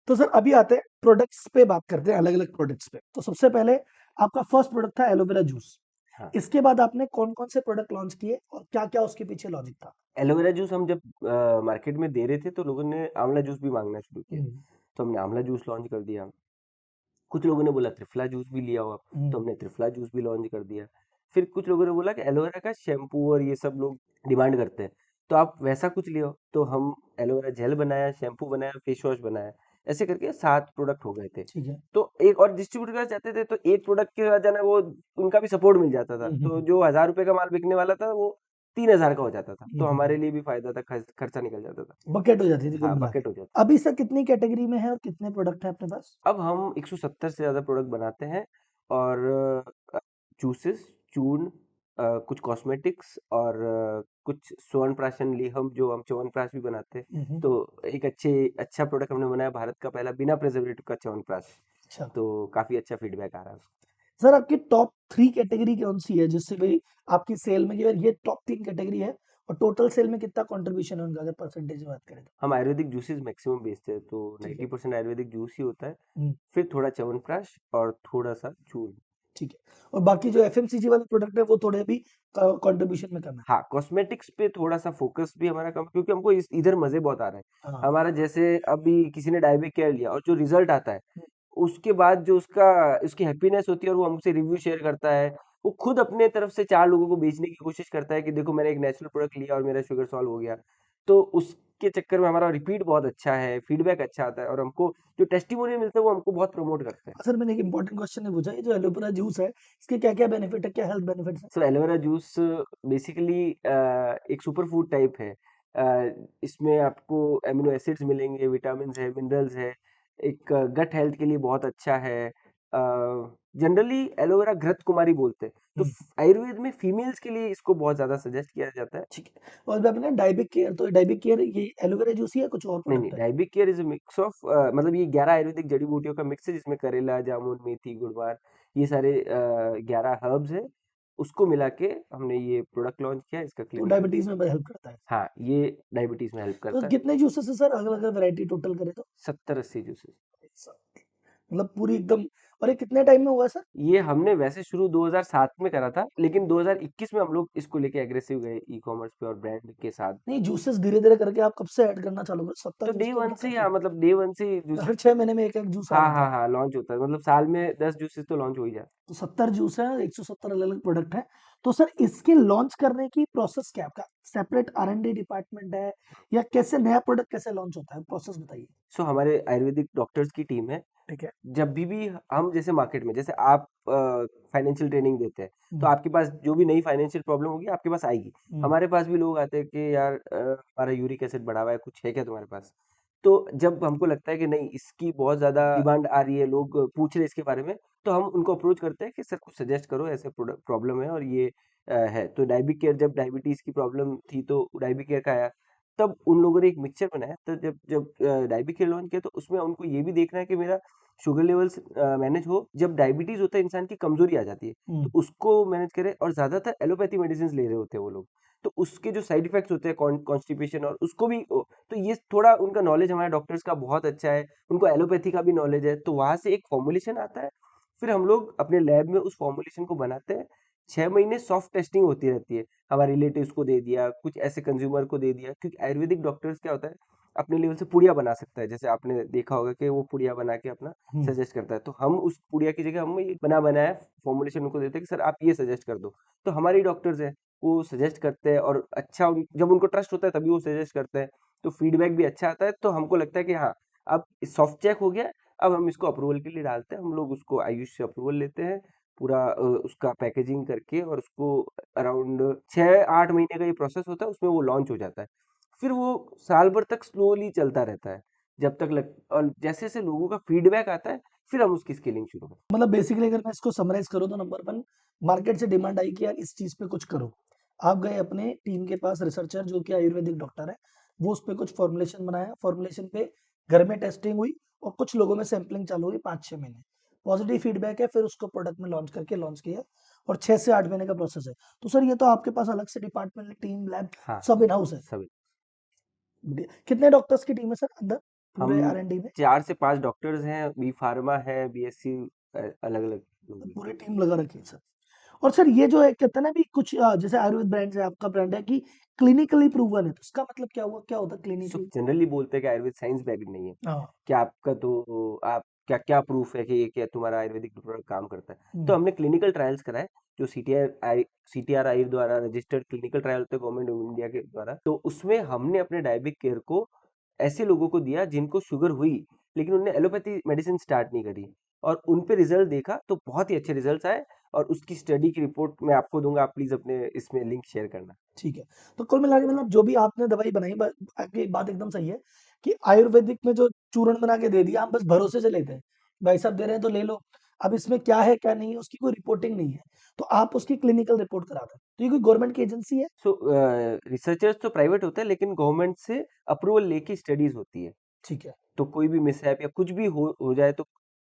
तो सर अभी आते हैं प्रोडक्ट्स पे, बात करते हैं अलग-अलग प्रोडक्ट्स पे। तो सबसे पहले आपका फर्स्ट प्रोडक्ट था एलोवेरा जूस। हाँ इसके बाद आपने कौन कौन से प्रोडक्ट लॉन्च किए और क्या क्या उसके पीछे लॉजिक था? एलोवेरा जूस हम जब मार्केट में दे रहे थे तो लोगों ने आंवला जूस भी मांगना शुरू किया, हम्म, तो हमने आंवला जूस लॉन्च कर दिया। कुछ लोगों ने बोला त्रिफला जूस भी लिया हो आप, तो हम्म, हमने त्रिफला जूस भी लॉन्च कर दिया। फिर कुछ लोगों ने बोला कि एलोवेरा का शैम्पू और ये सब लोग डिमांड करते हैं, तो आप वैसा कुछ ले आओ, तो हम एलोवेरा जेल बनाया, शैम्पू बनाया, फेस वॉश बनाया। ऐसे करके 7 प्रोडक्ट हो गए थे। ठीक है। तो एक और डिस्ट्रीब्यूटर के पास जाते थे तो एक प्रोडक्ट के बाद जाना वो उनका भी सपोर्ट मिल जाता था। तो जो 1000 रुपए का माल बिकने वाला था वो 3000 का हो जाता था, तो हमारे लिए भी फायदा था, खर्चा निकल जाता था। बकेट हो जाती थी कुल हाँ, मिला के। बकेट हो जाता। अभी सर कितनी कैटेगरी में है और कितने प्रोडक्ट है अपने पास? अब हम 170 से ज़्यादा प्रोडक्ट बनाते हैं, और जूसेस, चूर्ण, कुछ कॉस्मेटिक्स, और कुछ च्यवनप्राशन ली हम च्यवनप्राश भी बनाते हैं। हम्म, तो एक अच्छा प्रोडक्ट हमने बनाया, भारत का पहला बिना प्रिजर्वेटिव का च्यवनप्राश। अच्छा। तो काफ़ी अच्छा फीडबैक आ रहा है उसका। सर आपकी टॉप 3 कैटेगरी कौन सी है जिससे भाई आपकी सेल में ये टॉप 3 कैटेगरी है और टोटल सेल में कितना कंट्रीब्यूशन है उनका, अगर परसेंटेज में बात करें तो? हम आयुर्वेदिक जूसेस मैक्सिमम बेचते हैं, तो ठीक है। 90% आयुर्वेदिक जूस ही होता है। हम्म, फिर थोड़ा च्यवनप्राश और थोड़ा सा चूर्ण। ठीक है। और बाकी जो एफएमसीजी वाले प्रोडक्ट है वो थोड़े भी कंट्रीब्यूशन में कम है। हाँ, कॉस्मेटिक्स पे थोड़ा-सा फ़ोकस भी हमारा कम, क्योंकि हमको इस इधर मज़े बहुत आ रहे हैं। हाँ। हमारा जैसे अभी किसी ने डायबेटिक केयर लिया और जो रिज़ल्ट आता है, हम्म, उसके बाद जो उसकी हैप्पीनेस होती है और वो हमसे रिव्यू शेयर करता है। वो खुद अपने तरफ से 4 लोगों को बेचने की कोशिश करता है कि देखो मैंने एक नेचुरल प्रोडक्ट लिया और मेरा शुगर सॉल्व हो गया। तो उसके चक्कर में हमारा रिपीट बहुत अच्छा है, फीडबैक अच्छा आता है, और हमको जो टेस्टिमोनियल मिलता है वो हमको बहुत प्रमोट करते हैं। सर मैंने एक इंपॉर्टेंट क्वेश्चन नहीं पूछा, ये जो एलोवेरा जूस है इसके क्या क्या बेनिफिट है, क्या हेल्थ बेनिफिट्स है? सो एलोवेरा जूस बेसिकली एक सुपर फूड टाइप है। इसमें आपको एमिनो एसिड्स मिलेंगे, विटामिन है, मिनरल्स है, एक गट हेल्थ के लिए बहुत अच्छा है। जनरली एलोवेरा घृत कुमारी बोलते हैं, तो हम्म, आयुर्वेद में फीमेल्स के लिए इसको बहुत ज़्यादा सजेस्ट किया जाता है। ठीक है। और जब अपने डायबिक केयर, तो डायबिक केयर ये एलोवेरा जूस ही है, कुछ और नहीं नहीं, प्रोडक्ट है? Diabic care is a mix of, मतलब ये 11 आयुर्वेदिक जड़ी बूटियों का मिक्स है, जिसमें करेला, जामुन, मेथी, गुड़वार, ये सारे 11 हर्ब्स है। उसको मिला के हमने ये प्रोडक्ट लॉन्च किया, इसका तो क्लिनिकल। डायबिटीज में हेल्प करता है। हाँ, ये डायबिटीज में हेल्प तो करता है। कितने जूसेस है सर, अलग अलग वैरायटी टोटल करें तो? 70-80 जूसेस। मतलब पूरी एकदम। और ये कितने टाइम में हुआ सर? ये हमने वैसे शुरू 2007 में करा था, लेकिन 2021 में हम लोग इसको लेके एग्रेसिव गए ई कॉमर्स पे और ब्रांड के साथ। नहीं, जूसेस धीरे धीरे करके आप कब से ऐड करना चालू कर, 70 तो जूस डे तो वन मतलब से ही, काफी हाँ, है। मतलब डे वन से ही हर जूसेस। 6 महीने में एक एक जूस आ हाँ रहा हाँ था। हाँ, लॉन्च होता है, मतलब साल में 10 जूसेस तो लॉन्च हो ही जाते हैं। तो 70 जूस है, 170 अलग अलग प्रोडक्ट है। तो सर इसके लॉन्च करने की प्रोसेस क्या है आपका? सेपरेट R&D डिपार्टमेंट है या कैसे नया प्रोडक्ट कैसे लॉन्च होता है, प्रोसेस बताइए। सो हमारे आयुर्वेदिक डॉक्टर्स की टीम है। ठीक है। जब भी हम जैसे मार्केट में, जैसे आप फाइनेंशियल ट्रेनिंग देते हैं, तो हम्म, आपके पास जो भी नई फाइनेंशियल प्रॉब्लम होगी आपके पास आएगी। हम्म, हमारे पास भी लोग आते हैं कि यार हमारा यूरिक एसिड बढ़ा हुआ है, कुछ है क्या तुम्हारे पास? तो जब हमको लगता है कि नहीं, इसकी बहुत ज़्यादा डिमांड आ रही है, लोग पूछ रहे हैं इसके बारे में, तो हम उनको अप्रोच करते हैं कि सर कुछ सजेस्ट करो, ऐसे प्रॉब्लम है और ये है। तो डायबिक केयर, जब डायबिटीज़ की प्रॉब्लम थी तो डायबिक केयर का आया। तब उन लोगों ने एक मिक्सचर बनाया, तो जब जब डायबिक केयर लॉन्च किया तो उसमें उनको ये भी देखना है कि मेरा शुगर लेवल्स मैनेज हो। जब डायबिटीज होता है, इंसान की कमजोरी आ जाती है, तो हम्म, उसको मैनेज करे, और ज्यादातर एलोपैथी मेडिसिन ले रहे होते हैं वो लोग। तो उसके जो साइड इफेक्ट्स होते हैं, कॉन्स्टिपेशन, और उसको भी तो ये थोड़ा उनका नॉलेज हमारे डॉक्टर्स का बहुत अच्छा है, उनको एलोपैथी का भी नॉलेज है, तो वहां से एक फॉर्मुलेशन आता है। फिर हम लोग अपने लैब में उस फॉर्मुलेशन को बनाते हैं। 6 महीने सॉफ्ट टेस्टिंग होती रहती है, हमारे रिलेटिव्स को दे दिया, कुछ ऐसे कंज्यूमर को दे दिया, क्योंकि आयुर्वेदिक डॉक्टर्स क्या होता है, अपने लेवल से पुड़िया बना सकता है, जैसे आपने देखा होगा कि वो पुड़िया बना के अपना हम्म, सजेस्ट करता है। तो हम उस पुड़िया की जगह हम ये बना बनाया फॉर्मुलेशन उनको देते हैं कि सर आप ये सजेस्ट कर दो। तो हमारी डॉक्टर्स हैं, वो सजेस्ट करते हैं, और अच्छा जब उनको ट्रस्ट होता है तभी वो सजेस्ट करते हैं। तो फीडबैक भी अच्छा आता है, तो हमको लगता है कि हाँ, अब सॉफ्ट चेक हो गया है, अब हम इसको अप्रूवल के लिए डालते हैं। हम लोग उसको आयुष से अप्रूवल लेते हैं, पूरा उसका पैकेजिंग करके, और उसको अराउंड 6-8 महीने का ये प्रोसेस होता है, उसमें वो लॉन्च हो जाता है। फिर वो साल भर तक स्लोली चलता रहता है, जब तक लग और जैसे जैसे लोगों का फीडबैक आता है, फिर हम उसकी स्केलिंग शुरू करते मतलब बेसिकली अगर मैं इसको समराइज करूँ तो नंबर 1, मार्केट से डिमांड आई कि यार इस चीज पे कुछ करो। आप गए अपने टीम के पास, रिसर्चर जो कि आयुर्वेदिक डॉक्टर है, वो उस पे कुछ फॉर्मुलेशन बनाया, फॉर्मुलेशन पे घर में टेस्टिंग हुई और कुछ लोगों में सैंपलिंग चालू हुई 5-6 महीने। पॉजिटिव फीडबैक है, फिर उसको प्रोडक्ट में लॉन्च करके लॉन्च किया और 6 से 8 महीने का प्रोसेस है। तो सर ये तो आपके पास अलग से डिपार्टमेंट, टीम, लैब हैं। हाँ, सब इन हाउस है। सभी। बढ़िया। कितने डॉक्टर्स की टीम है सर अंदर हम पूरे R&D में? 4 से 5 डॉक्टर्स हैं, बी फार्मा है, बीएससी, अलग अलग लोग हैं। पूरी टीम लगा रखी है सर। और सर ये जो है कहते हैं ना भी कुछ जैसे आयुर्वेद ब्रांड है, आपका ब्रांड है कि क्लिनिकली प्रूवन है, तो इसका मतलब क्या हुआ, क्या होता है सो क्लिनिकली? जनरली बोलते हैं कि आयुर्वेद साइंस बैक्ड नहीं है, हाँ। कि आपका तो आप क्या क्या प्रूफ है कि ये क्या तुम्हारा आयुर्वेदिक प्रोडक्ट काम करता है। तो हम्म। हमने क्लिनिकल ट्रायल्स कराए, जो सीटीआर आई द्वारा रजिस्टर्ड क्लिनिकल ट्रायल होते हैं गवर्नमेंट ऑफ इंडिया के द्वारा। तो उसमें हमने अपने डायबिक केयर को ऐसे लोगों को दिया जिनको शुगर हुई लेकिन उन्होंने एलोपैथी मेडिसिन स्टार्ट नहीं करी, और उन पे रिजल्ट देखा तो बहुत ही अच्छे रिजल्ट्स आए। और उसकी स्टडी की रिपोर्ट मैं आपको दूंगा, आप प्लीज अपने इसमें लिंक शेयर करना। ठीक है। तो कुल मिला के मतलब जो भी आपने दवाई बनाई, आपकी बात एकदम सही है कि आयुर्वेदिक में जो चूर्ण बना के दे दिया, हम बस भरोसे से लेते हैं, भाई साहब दे रहे हैं तो ले लो। अब इसमें क्या है क्या नहीं है उसकी कोई रिपोर्टिंग नहीं है, तो आप उसकी क्लिनिकल रिपोर्ट कराते हैं। तो ये कोई गवर्नमेंट की एजेंसी है? सो रिसर्चर्स तो प्राइवेट होते हैं लेकिन गवर्नमेंट से अप्रूवल लेके स्टडीज होती है। ठीक है। तो कोई भी मिसहैप या कुछ भी हो जाए तो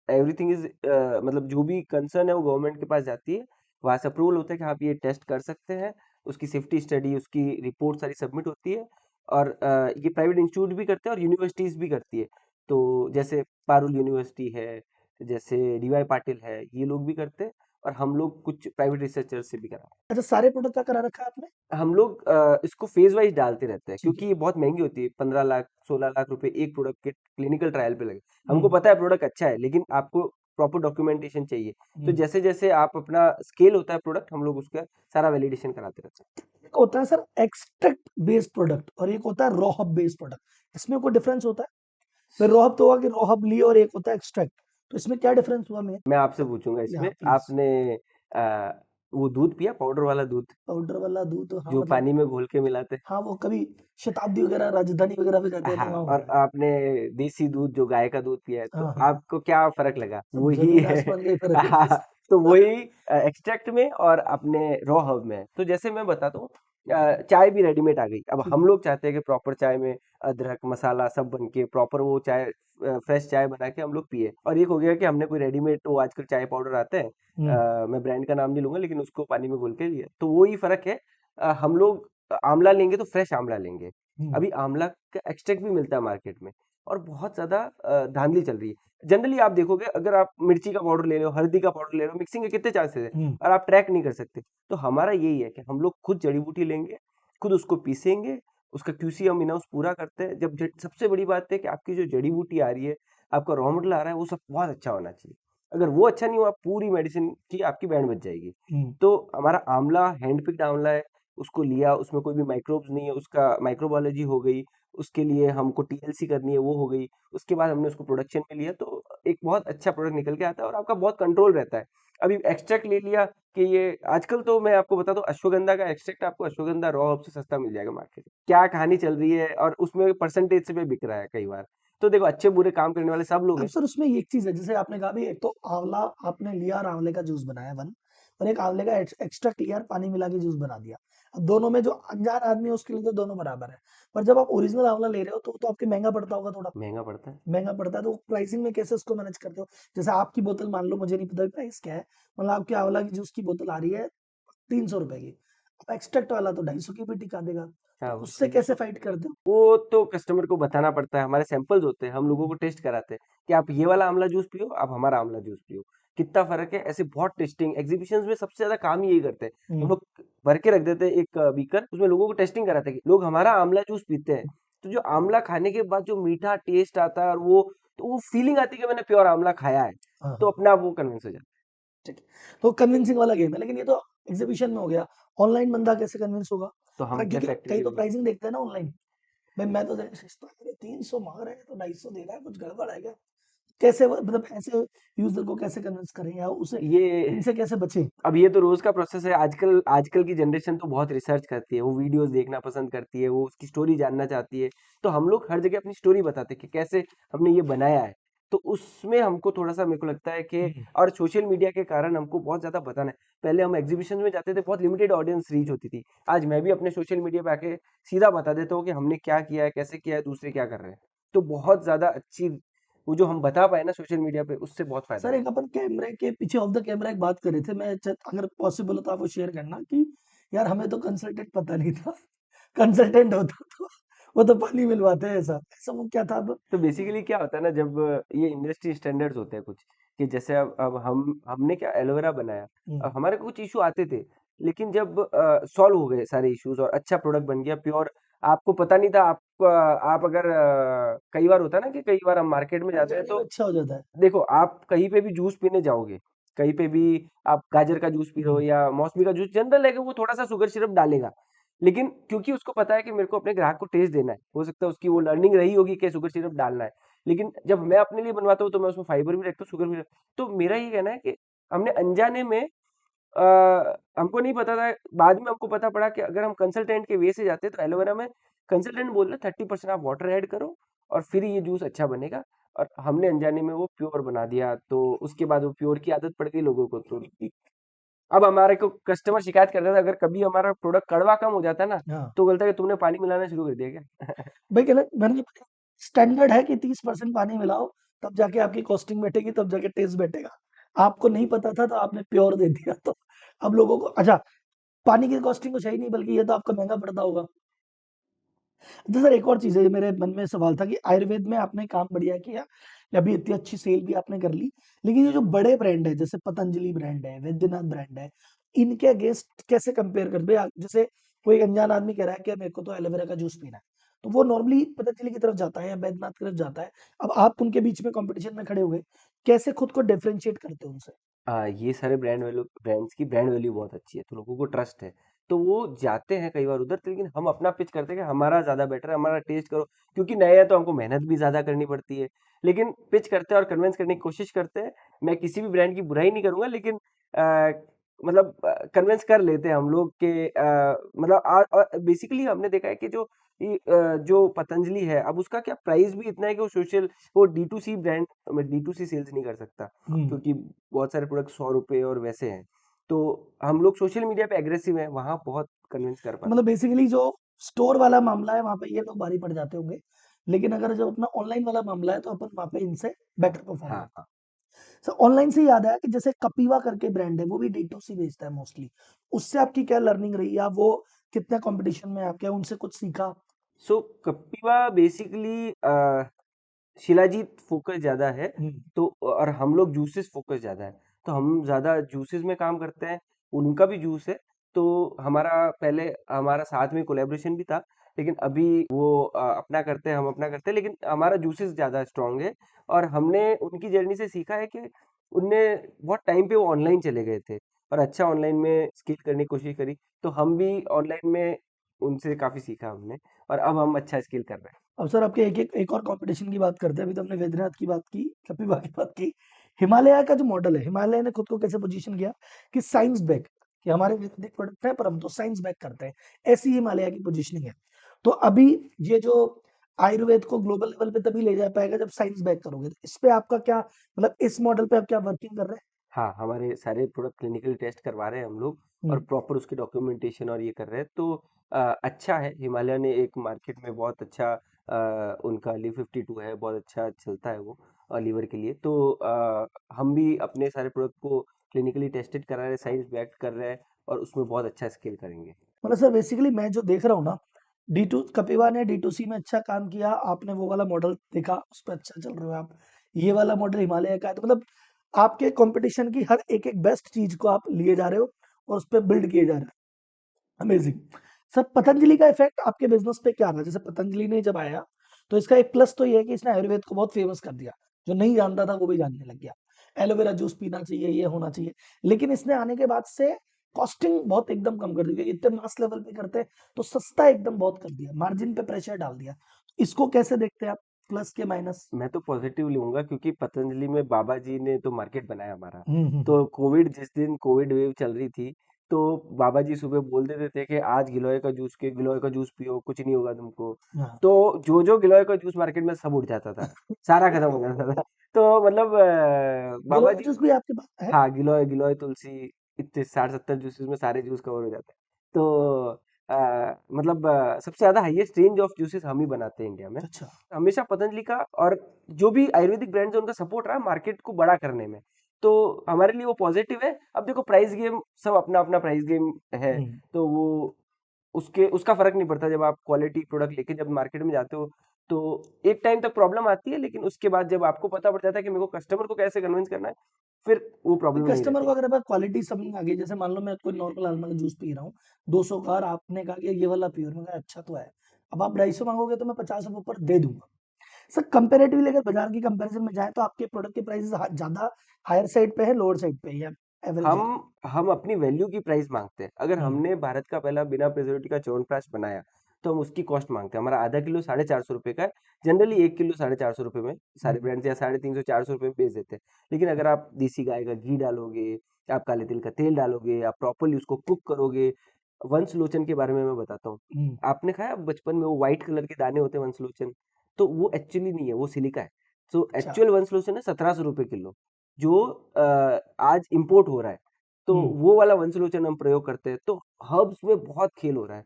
एवरीथिंग इज मतलब जो भी कंसर्न है वो गवर्नमेंट के पास जाती है, वहां से अप्रूवल होता है कि आप ये टेस्ट कर सकते हैं। उसकी सेफ्टी स्टडी, उसकी रिपोर्ट सारी सबमिट होती है। और ये प्राइवेट इंस्टीट्यूट भी करते हैं और यूनिवर्सिटीज भी करती है। तो जैसे पारुल यूनिवर्सिटी है, जैसे डीवाई पाटिल है, ये लोग भी करते हैं। और हम लोग कुछ प्राइवेट रिसर्चर्स से भी करा, अच्छा, सारे प्रोडक्ट का करा रखा है आपने? हम लोग इसको फेज वाइज डालते रहते हैं ठीक है। क्योंकि ये बहुत महंगी होती है। 15 लाख 16 लाख रुपए एक प्रोडक्ट के क्लिनिकल ट्रायल पे लगे। हमको हम्म। पता है प्रोडक्ट अच्छा है लेकिन आपको प्रॉपर डॉक्यूमेंटेशन चाहिए। तो हम्म। जैसे जैसे आप अपना स्केल होता है प्रोडक्ट, हम लोग उसका सारा वैलिडेशन कराते रहते हैं। एक होता है सर एक्सट्रैक्ट बेस्ड प्रोडक्ट और एक होता है रोहब बेस्ड प्रोडक्ट, इसमें कोई डिफरेंस होता है? फिर रोहब तो हुआ कि रोहब ली, और एक होता है एक्सट्रैक्ट, तो इसमें क्या डिफरेंस हुआ मेन? मैं आपसे पूछूंगा या इसमें, प्लीज। आपने वो दूध पिया, पाउडर वाला दूध पाउडर वाला दूध, हाँ जो मतलब। पानी में घोल के मिलाते हाँ, वो कभी शताब्दी वगैरह राजधानी वगैरह पे जाते हैं? हैं तो हाँ, वहाँ और होता है। आपने देसी दूध जो गाय का दूध पिया है, तो हाँ हाँ। आपको क्या फर्क लगा? सब वही जमीन है। आसमान का ही फर्क है बस। तो वही एक्सट्रैक्ट में और अपने रॉ हर्ब में है। तो जैसे मैं बताता हूँ, चाय भी रेडीमेड आ गई। अब ठीक हम है। लोग चाहते हैं कि प्रॉपर चाय में अदरक मसाला सब बन के प्रॉपर वो चाय, फ्रेश चाय बना के हम लोग पिए। और एक हो गया कि हमने कोई रेडीमेड, वो आजकल चाय पाउडर आते हैं, हम्म। मैं ब्रांड का नाम नहीं लूंगा, लेकिन उसको पानी में घोल के लिया। तो वही फर्क है। हम लोग आंवला लेंगे तो फ्रेश आंवला लेंगे। हम्म। अभी आंवला का एक्सट्रैक्ट भी मिलता है मार्केट में, और बहुत ज्यादा धांधली चल रही है। जनरली आप देखोगे, अगर आप मिर्ची का पाउडर ले रहे हो, हल्दी का पाउडर ले रहे हो, मिक्सिंग के कितने चांसेस है, हम्म। और आप ट्रैक नहीं कर सकते। तो हमारा यही है कि हम लोग खुद जड़ी बूटी लेंगे, खुद उसको पीसेंगे, उसका क्यूसी हम इनहाउस पूरा करते हैं। सबसे बड़ी बात है कि आपकी जो जड़ी बूटी आ रही है, आपका रॉ मटेरियल आ रहा है, वो सब बहुत अच्छा होना चाहिए। अगर वो अच्छा नहीं हुआ, पूरी मेडिसिन की आपकी बैंड बच जाएगी। हम्म। तो हमारा आंवला हैंड पिक्ड आंवला है, उसको लिया, उसमें कोई भी माइक्रोब्स नहीं है, उसका माइक्रोबायोलॉजी हो गई, उसके लिए हमको टीएलसी करनी है, वो हो गई। उसके बाद हमने उसको प्रोडक्शन में लिया, तो एक बहुत अच्छा प्रोडक्ट निकल के आता है और आपका बहुत कंट्रोल रहता है। अभी एक्सट्रैक्ट ले लिया कि ये आजकल, तो मैं आपको बता दूं, अश्वगंधा का एक्सट्रैक्ट आपको अश्वगंधा रॉ हर्ब से सस्ता मिल जाएगा मार्केट में। क्या कहानी चल रही है, और उसमें परसेंटेज से भी बिक रहा है कई बार। तो देखो, अच्छे बुरे काम करने वाले सब लोग अब हैं। सर उसमें एक चीज है, जैसे आपने कहा भी, एक तो आंवला आपने लिया और आंवले का जूस बनाया वन, और एक आंवले का एक्स्ट्रा लिया और पानी मिला के जूस बना दिया। अब दोनों में जो अनजान आदमी है उसके लिए तो दोनों बराबर है, पर जब आप ओरिजिनल आंवला ले रहे हो तो आपके महंगा पड़ता होगा थोड़ा। महंगा पड़ता है। महंगा पड़ता है, तो प्राइसिंग में कैसे उसको मैनेज करते हो? जैसे आपकी बोतल मान लो, मुझे नहीं पता प्राइस क्या है, मतलब आपकी आंवला की जूस की बोतल आ रही है 300 रुपए की, अब एक्सट्रैक्ट वाला तो 250 की भी टिका देगा, तो हाँ, वो उससे सही। कैसे फाइट करते हो? वो तो कस्टमर को बताना पड़ता है। हमारे सैंपल्स होते हैं, हम लोगों को टेस्ट कराते हैं कि आप ये वाला आंवला जूस पियो, आप हमारा आंवला जूस पियो, कितना फर्क है। ऐसे बहुत टेस्टिंग एग्जीबिशंस में सबसे ज्यादा काम ही यही करते हैं। हम हम्म। लोग भर के रख देते हैं एक बीकर, उसमें लोगों को टेस्टिंग कराते हैं कि लोग हमारा आंवला जूस पीते हैं। तो जो आंवला खाने के बाद जो मीठा टेस्ट आता है, और वो, तो वो फीलिंग आती है कि मैंने प्योर आंवला खाया है। हाँ तो हाँ। अपने आप वो कन्विंस हो जाता ठीक है। तो कन्विंसिंग वाला गेम है, लेकिन ये तो एग्जीबिशन में हो गया, ऑनलाइन बंदा कैसे कन्विंस होगा? है। तो हम अपने क्योंकि फैक्ट्री कई से तो भी, प्राइसिंग देखते हैं ना ऑनलाइन, भाई मैं तो सस्ता है, 300 मांग रहे हैं तो 250 दे रहा है, कुछ गड़बड़ है क्या? कैसे मतलब ऐसे यूजर को कैसे कन्विंस करें, या उसे ये इनसे कैसे बचे? अब ये तो रोज का प्रोसेस है। आजकल आजकल की जनरेशन तो बहुत रिसर्च करती है, वो वीडियोस देखना पसंद करती है, वो उसकी स्टोरी जानना चाहती है। तो हम लोग हर जगह अपनी स्टोरी बताते हैं कि कैसे हमने ये बनाया है। तो उसमें हमको थोड़ा सा, मेरे को लगता है कि, हम्म। और सोशल मीडिया के कारण हमको बहुत ज्यादा बताना है। पहले हम एग्जीबिशन में जाते थे, बहुत लिमिटेड ऑडियंस रीच होती थी। आज मैं भी अपने सोशल मीडिया पे आके सीधा बता देता हूँ कि हमने क्या किया है, कैसे किया है, दूसरे क्या कर रहे हैं। तो बहुत ज्यादा अच्छी, वो जो हम बता पाए ना सोशल मीडिया पे, उससे बहुत फायदा सर है। एक अपन कैमरे के पीछे ऑफ द कैमरा एक बात कर रहे थे, अगर पॉसिबल हो तो आप वो शेयर करना कि यार हमें तो कंसल्टेंट पता नहीं था, कंसल्टेंट होता तो वो तो पानी मिलवाते हैं, ऐसा ऐसा वो क्या था अब। तो बेसिकली क्या होता है ना, जब ये इंडस्ट्री स्टैंडर्ड्स होते हैं कुछ, कि जैसे अब हमने क्या एलोवेरा बनाया, अब हम्म, हमारे को कुछ इशू आते थे, लेकिन जब सॉल्व हो गए सारे इश्यूज और अच्छा प्रोडक्ट बन गया प्योर, आपको पता नहीं था, आप अगर कई बार होता है ना कि कई बार हम मार्केट में जाते हैं अनजाने में तो अच्छा हो जाता है। देखो, आप कहीं पे भी जूस पीने जाओगे, कहीं पे भी आप गाजर का जूस पी रहे हो हम्म, या मौसमी का जूस, जनरल है कि वो थोड़ा सा शुगर सिरप डालेगा, लेकिन क्योंकि उसको पता है कि मेरे को अपने ग्राहक को टेस्ट देना है, हो सकता है उसकी वो लर्निंग रही होगी कि शुगर सिरप डालना है, लेकिन जब मैं अपने लिए बनवाता हूँ तो मैं उसमें फाइबर भी रखता हूँ, शुगर भी तो मेरा ये कहना है कि हमने अनजाने में हमको नहीं पता था, बाद में हमको पता पड़ा कि अगर हम कंसल्टेंट के वे से जाते तो एलोवेरा में कंसल्टेंट बोल रहे 30% आप वाटर ऐड करो और फिर ये जूस अच्छा बनेगा, और हमने अनजाने में वो प्योर बना दिया, तो उसके बाद वो प्योर की आदत पड़ गई लोगों को, तो अब हमारे को कस्टमर शिकायत करता था, अगर कभी हमारा प्रोडक्ट कड़वा कम हो जाता ना, हाँ तो बोलता है कि तुमने पानी मिलाना शुरू कर दिया क्या। भाई, कहना मैंने स्टैंडर्ड है कि 30% पानी मिलाओ, तब जाके आपकी कॉस्टिंग बैठेगी, तब जाके टेस्ट बैठेगा। आपको नहीं पता था तो आपने प्योर दे दिया, तो अब लोगों को अच्छा, पानी की कॉस्टिंग कुछ है ही नहीं, बल्कि ये तो आपका महंगा पड़ता होगा। अच्छा सर, एक और चीज़ है, मेरे मन में सवाल था कि आयुर्वेद में आपने काम बढ़िया किया, अभी इतनी अच्छी सेल भी आपने कर ली, लेकिन ये जो बड़े ब्रांड है, जैसे पतंजलि ब्रांड है, वैद्यनाथ ब्रांड है, इनके अगेंस्ट कैसे कंपेयर कर भाई जैसे कोई एक अनजान आदमी कह रहा है कि मेरे को तो एलोवेरा का जूस पीना है, तो वो नॉर्मली पतंजलि की तरफ जाता है या वैद्यनाथ की तरफ जाता है। अब आप उनके बीच में कंपटीशन में खड़े हुए, कैसे खुद को डिफरेंशिएट करते हो उनसे? ये सारे ब्रांड्स की ब्रांड वैल्यू बहुत अच्छी है, तो लोगों को ट्रस्ट है, तो वो जाते हैं कई बार उधर, तो लेकिन हम अपना पिच करते हैं कि हमारा ज़्यादा बेटर है, हमारा टेस्ट करो, क्योंकि नया है तो हमको मेहनत भी ज़्यादा करनी पड़ती है, लेकिन पिच करते हैं और कन्विंस करने की कोशिश करते हैं। मैं किसी भी ब्रांड की बुराई नहीं करूंगा, लेकिन मतलब कन्विंस कर लेते हैं हम लोग के, मतलब बेसिकली हमने देखा है कि जो पतंजलि है, अब उसका क्या प्राइस भी इतना है कि वो डी टू सी ब्रांड, मैं डी टू सी सेल्स नहीं कर सकता, हम्म, क्योंकि बहुत सारे प्रोडक्ट 100 रुपए और वैसे हैं, तो हम लोग सोशल मीडिया पे एग्रेसिव हैं, वहां बहुत कन्विंस कर तो पाते मतलब हैं। बेसिकली जो स्टोर वाला मामला है वहां पे ये लोग भारी पड़ जाते होंगे, लेकिन अगर जब अपना ऑनलाइन वाला मामला है तो अपन वहां पे इनसे बेटर परफॉर्म हाँ करते हाँ। हैं। सर, ऑनलाइन से याद आया कि जैसे कपीवा करके ब्रांड है, वो भी D2C बेचता है मोस्टली, उससे आपकी क्या लर्निंग रही, या वो कितना कंपटीशन में आप क्या उनसे कुछ सीखा? सो कपिवा बेसिकली शिलाजीत फोकस ज़्यादा है, हम्म, तो और हम लोग जूसेस फोकस ज़्यादा है, तो हम ज़्यादा जूसेस में काम करते हैं, उनका भी जूस है, तो पहले हमारा साथ में कोलेब्रेशन भी था, लेकिन अभी वो अपना करते हैं, हम अपना करते हैं, लेकिन हमारा जूसेस ज़्यादा स्ट्रांग है, और हमने उनकी जर्नी से सीखा है कि उनने बहुत टाइम पे वो ऑनलाइन चले गए थे और अच्छा ऑनलाइन में स्किल करने की कोशिश करी, तो हम भी ऑनलाइन में उनसे काफ़ी सीखा हमने, और अब हम अच्छा स्किल कर रहे हैं। अब सर आपके एक और कंपटीशन की बात करते हैं। अभी तो हमने वैद्यनाथ की बात की, कपिवा की बात की, हिमालय का जो मॉडल है, हिमालय ने खुद को कैसे पोजीशन किया कि साइंस बैक, कि हमारे वैदिक प्रोडक्ट है पर हम तो साइंस बैक करते हैं, ऐसी हिमालय की पोजीशनिंग है। तो अभी ये जो आयुर्वेद को ग्लोबल लेवल पे तभी ले जा पाएगा जब साइंस बैक करोगे, तो इस पे आपका क्या मतलब, इस मॉडल पे आप क्या वर्किंग कर रहे हाँ, हमारे सारे प्रोडक्ट क्लिनिकल टेस्ट करवा रहे हैं हम लोग, हैं? और प्रॉपर उसकी डॉक्यूमेंटेशन और ये कर रहे हैं, तो अच्छा है, हिमालय ने एक मार्केट में बहुत अच्छा उनका ली 52 है, बहुत अच्छा चलता है वो लीवर के लिए, तो हम भी अपने सारे प्रोडक्ट को क्लिनिकली टेस्टेड करा रहे हैं, साइंस बैक्ड कर रहे हैं, और उसमें बहुत अच्छा स्केल करेंगे। मतलब सर बेसिकली मैं जो देख रहा हूँ ना, D2 कपिवा ने D2C में अच्छा काम किया, आपने वो वाला मॉडल देखा, उस पर अच्छा चल रहे हो आप, ये वाला मॉडल हिमालय का है, तो मतलब आपके कंपटीशन की हर एक एक बेस्ट चीज को आप लिए जा रहे हो और उस पर बिल्ड किए जा रहे हैं। अमेजिंग। सर, पतंजलि का इफेक्ट आपके बिजनेस पे क्या रहा? जैसे पतंजलि ने जब आया, तो इसका एक प्लस तो ये है कि इसने आयुर्वेद को बहुत फेमस कर दिया, जो नहीं जानता था वो भी जानने लग गया, एलोवेरा जूस पीना चाहिए, ये होना चाहिए। लेकिन इसने आने के बाद से कॉस्टिंग बहुत एकदम कम कर दी, क्योंकि इतने मास लेवल पे करते हैं तो सस्ता एकदम बहुत कर दिया, मार्जिन पे प्रेशर डाल दिया। इसको कैसे देखते हैं आप, प्लस के माइनस? मैं तो पॉजिटिव लूंगा, क्योंकि पतंजलि में बाबा जी ने तो मार्केट बनाया हमारा, हम्म, तो जिस दिन कोविड वेव चल रही थी, तो बाबा जी सुबह बोल देते थे कि आज गिलोय का जूस पियो, कुछ नहीं होगा तुमको, हाँ, तो जो जो गिलोय का जूस मार्केट में सब उठ जाता था, सारा खत्म हो जाता था, तो मतलब गिलोय बाबा का जी। जूस भी आपके पास है? हाँ, गिलोय गिलोय तुलसी, इतने 60-70 जूसेस में सारे जूस कवर हो जाते हैं, तो मतलब सबसे ज्यादा हाईएस्ट रेंज ऑफ जूसेस हम ही बनाते हैं इंडिया में, अच्छा, हमेशा पतंजलि का, और जो भी आयुर्वेदिक ब्रांड्स है उनका सपोर्ट रहा मार्केट को बड़ा करने में, तो हमारे लिए वो पॉजिटिव है। अब देखो, प्राइस गेम, सब अपना अपना प्राइस गेम है, हम्म, तो वो उसका फर्क नहीं पड़ता। जब आप क्वालिटी प्रोडक्ट लेके जब मार्केट में जाते हो तो एक टाइम तक प्रॉब्लम आती है, लेकिन उसके बाद जब आपको पता पड़ जाता है कि मेरे को कस्टमर को कैसे कन्विंस करना है, फिर वो प्रॉब्लम नहीं कस्टमर रहती। को अगर मैं क्वालिटी समझ आ गई, जैसे मान लो मैं कोई नॉर्मल आलमंड का जूस पी रहा हूँ 200 का, और आपने कहा कि ये वाला प्योर, मैं कहा अच्छा तो है, अब आप 250 मांगोगे तो मैं 50 रुपए ऊपर दे दूंगा। सर कंपेरेटिवली अगर बाजार की कंपैरिजन में जाए तो आपके प्रोडक्ट के प्राइसेस ज्यादा हायर साइड पे है, लोअर साइड पे है, या एवरेज है? हम अपनी वैल्यू की प्राइस मांगते हैं। अगर हम्म। हमने भारत का पहला बिना प्रिजर्वेटिव का च्यवनप्राश बनाया तो हम उसकी कॉस्ट मांगते हैं। हमारा आधा किलो 450 रुपए का है। जनरली 1 किलो 450 रुपए में सारे हम्म। ब्रांड्स या 350 400 रुपए में बेच देते हैं। लेकिन अगर आप देसी गाय का घी डालोगे, आप काले तिल का तेल डालोगे, आप प्रॉपरली उसको कुक करोगे। वंश लोचन के बारे में मैं बताता हूँ। हम्म। आपने खाया बचपन में वो व्हाइट कलर के दाने होते हैं वंश लोचन? तो वो एक्चुअली नहीं है, वो सिलिका है। तो अच्छा। एक्चुअल वंश लोचन है 1700 रुपए किलो, जो आज इम्पोर्ट हो रहा है। तो हम्म। वो वाला वंशलोचन हम प्रयोग करते हैं। तो हर्ब्स में बहुत खेल हो रहा है।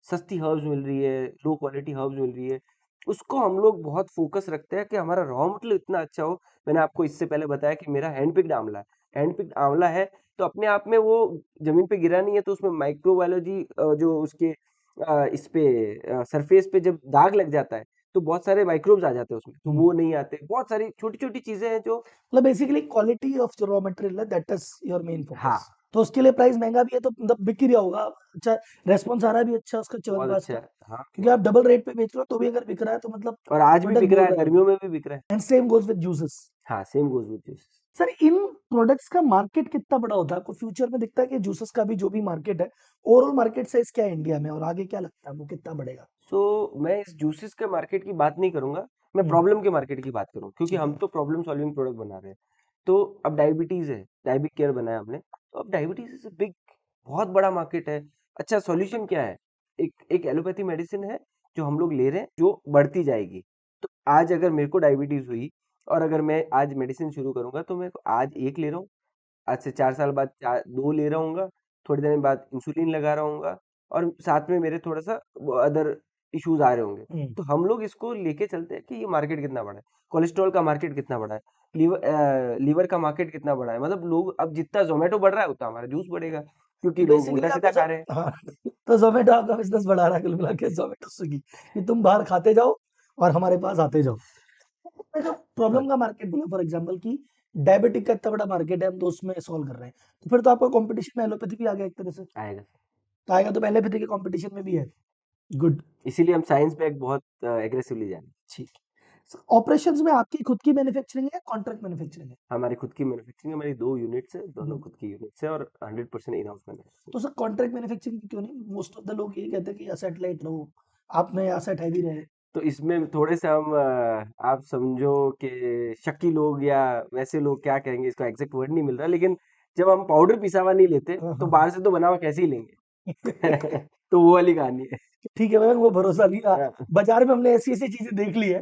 सस्ती हर्ब्स मिल रही है, लो क्वालिटी हर्ब्स मिल रही है। उसको हम लोग बहुत फोकस रखते हैं कि हमारा रॉ मटेरियल इतना अच्छा हो। मैंने आपको इससे पहले बताया कि मेरा हैंड पिक्ड आंवला है। हैंड पिक्ड आंवला है तो अपने आप में वो जमीन पे गिरा नहीं है, तो उसमें माइक्रोबायोलॉजी जो उसके इस पे सरफेस पे जब दाग लग जाता है तो बहुत सारे माइक्रोब्स आ जाते हैं उसमें, तो हम्म। वो नहीं आते। बहुत सारी छोटी छोटी चीजें हैं जो मतलब बेसिकली क्वालिटी ऑफ जो रॉ मटेरियल है, दैट इज योर मेन हाँ, फोकस। तो उसके लिए प्राइस महंगा भी है तो मतलब बिक ही रहा होगा। अच्छा, रेस्पॉन्स आ रहा भी अच्छा उसका बहुत च्यवनप्राश अच्छा का, है। हाँ, क्योंकि आप डबल रेट पे बेच रहे हो तो भी अगर बिक रहा है तो मतलब और आज भी प्रोडक्ट बिक रहा बोल है, रहा होगा। गर्मियों में भी बिक रहा है। And same goes with juices. हाँ, same goes with juice. Sir इन प्रोडक्ट्स का मार्केट कितना बड़ा होता है आपको फ्यूचर में दिखता है कि जूसेस का भी जो भी मार्केट है, ओवरऑल मार्केट साइज क्या है इंडिया में, और आगे क्या लगता है वो कितना बढ़ेगा? मैं इस जूसेस के मार्केट की बात नहीं करूंगा, मैं हम्म। प्रॉब्लम के मार्केट की बात करूँ, क्योंकि ठीक हम है। तो प्रॉब्लम सॉल्विंग प्रोडक्ट बना रहे हैं। तो अब डायबिटीज है, डायबिक केयर बनाया हमने, तो अब डायबिटीज इज बिग, बहुत बड़ा मार्केट है। अच्छा, सॉल्यूशन क्या है? एक एक एलोपैथी मेडिसिन है जो हम लोग ले रहे हैं, जो बढ़ती जाएगी। तो आज अगर मेरे को डायबिटीज हुई और अगर मैं आज मेडिसिन शुरू करूंगा तो मैं आज एक ले रहा हूँ, आज से 4 साल बाद दो ले रहा हूँ, थोड़ी देर बाद इंसुलिन लगा रहा हूँ, और साथ में मेरे थोड़ा सा अदर इश्यूज आ रहे होंगे। हम्म। तो हम लोग इसको लेके चलते हैं कि ये मार्केट कितना बड़ा है, कोलेस्ट्रॉल का मार्केट कितना बड़ा है, लीवर का मार्केट कितना बड़ा है। मतलब लोग अब जितना जोमेटो बढ़ रहा है उतना हमारा जूस बढ़ेगा, तो क्योंकि लोग बेसिकली उल्टा आप सीधा ऐसा, खा रहे हैं। हाँ, तो जोमेटो आपका बिजनेस बढ़ा रहा है कुल मिला के, जोमेटो स्विगी, कि तुम बाहर खाते जाओ और हमारे पास आते जाओ। मैं जो हाँ, प्रॉब्लम का मार्केट बोला फॉर एग्जांपल कि डायबिटिक का इतना बड़ा मार्केट है, हम तो उसमें सॉल्व कर रहे हैं, तो फिर तो आपका कंपटीशन में एलोपैथी भी आ गया एक तरह से। आएगा। तो आएगा तो एलोपैथी के कंपटीशन में भी है। गुड। इसीलिए हम साइंस पे एक बहुत एग्रेसिवली जा रहे हैं। ठीक है। ऑपरेशंस में आपकी खुद की मैन्युफैक्चरिंग है, कॉन्ट्रैक्ट मैन्युफैक्चरिंग है? हमारी खुद की मैन्युफैक्चरिंग, हमारी 2 यूनिट्स है, दोनों हम्म। खुद की यूनिट्स है, और 100% इन हाउस मैन्युफैक्चरिंग। तो सर कॉन्ट्रैक्ट मैन्युफैक्चरिंग क्यों नहीं? मोस्ट ऑफ द लोग यही कहते हैं कि एसेट लाइट रहो, आपने एसेट हैवी रहे। तो इसमें थोड़े से हम आप समझो कि शक्की लोग या वैसे लोग क्या कहेंगे, इसका एग्जैक्ट वर्ड नहीं मिल रहा, लेकिन जब हम पाउडर पिसा हुआ नहीं लेते हाँ तो हाँ बाहर से तो बना हुआ कैसे ही लेंगे। तो वो वाली कहानी है। ठीक है भाई, वो भरोसा नहीं रहा। हाँ, बाजार में हमने ऐसी ऐसी चीजें देख ली है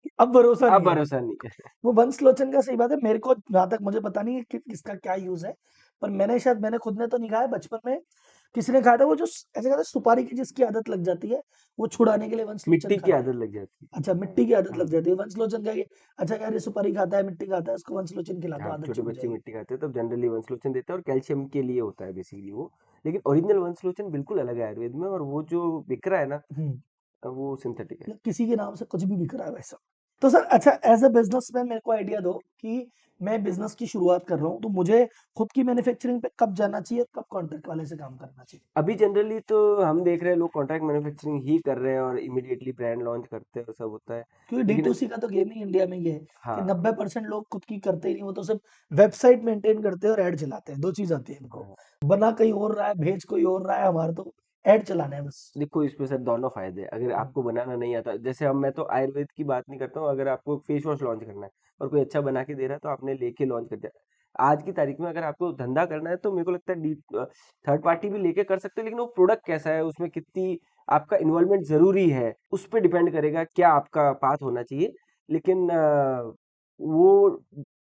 कि अब भरोसा अब नहीं है। भरोसा नहीं है। वो वंश लोचन का सही बात है, मेरे को जहाँ तक मुझे पता नहीं है कि किसका क्या यूज है, पर मैंने खुद ने तो नहीं खाया बचपन में। किसी ने खाया था वो जो ऐसे कहते हैं सुपारी की जिसकी आदत लग जाती है, वो छुड़ाने के लिए वंश लोचन मिट्टी की खाते हैं। आदत लग जाती अच्छा, मिट्टी की आदत है। लग हाँ, जाती है, वंश लोचन का ये, अच्छा यार ये सुपारी खाता है, मिट्टी खाता है, उसको वंश लोचन खिला दो, हाँ, आदत छोटे छूट बच्चे जाएगी। मिट्टी खाते हैं तब जनरली वंशलोचन देते हैं, और कैल्शियम के लिए होता है बेसिकली वो। लेकिन ओरिजिनल वंशलोचन बिल्कुल अलग है आयुर्वेद में, और वो जो बिक रहा है ना, हम्म। वो सिंथेटिक है। मतलब किसी के नाम से कुछ भी बिक रहा है वैसा। तो सर अच्छा, एज अ बिजनेसमैन मेरे को आइडिया दो कि मैं बिजनेस की शुरुआत कर रहा हूँ, तो मुझे खुद की मैन्युफैक्चरिंग पे कब जाना चाहिए और कब कॉन्ट्रैक्ट वाले से काम करना चाहिए? अभी जनरली तो हम देख रहे हैं लोग कॉन्ट्रैक्ट मैन्युफैक्चरिंग ही कर रहे हैं और इमीडिएटली ब्रांड लॉन्च करते हैं और सब होता है। क्योंकि डी लेकिन टू सी का तो गेम ही इंडिया में ये है कि हाँ, 90% लोग खुद की करते ही नहीं, वो तो सिर्फ वेबसाइट मेंटेन करते हैं और ऐड चलाते हैं, दो चीज आती है इनको, हाँ, बना कहीं और रहा है, भेज कोई और रहा है, हमारा तो ऐड चलाना है बस। देखो इसमें सर दोनों फायदे हैं। अगर हम्म। आपको बनाना नहीं आता, जैसे हम मैं तो आयुर्वेद की बात नहीं करता हूँ, अगर आपको फेस वॉश लॉन्च करना है और कोई अच्छा बना के दे रहा है तो आपने लेके लॉन्च कर दिया। आज की तारीख में अगर आपको धंधा करना है तो मेरे को लगता है थर्ड पार्टी भी लेके कर सकते हो, लेकिन वो प्रोडक्ट कैसा है, उसमें कितनी आपका इन्वॉल्वमेंट जरूरी है, उस पर डिपेंड करेगा क्या आपका पाथ होना चाहिए। लेकिन वो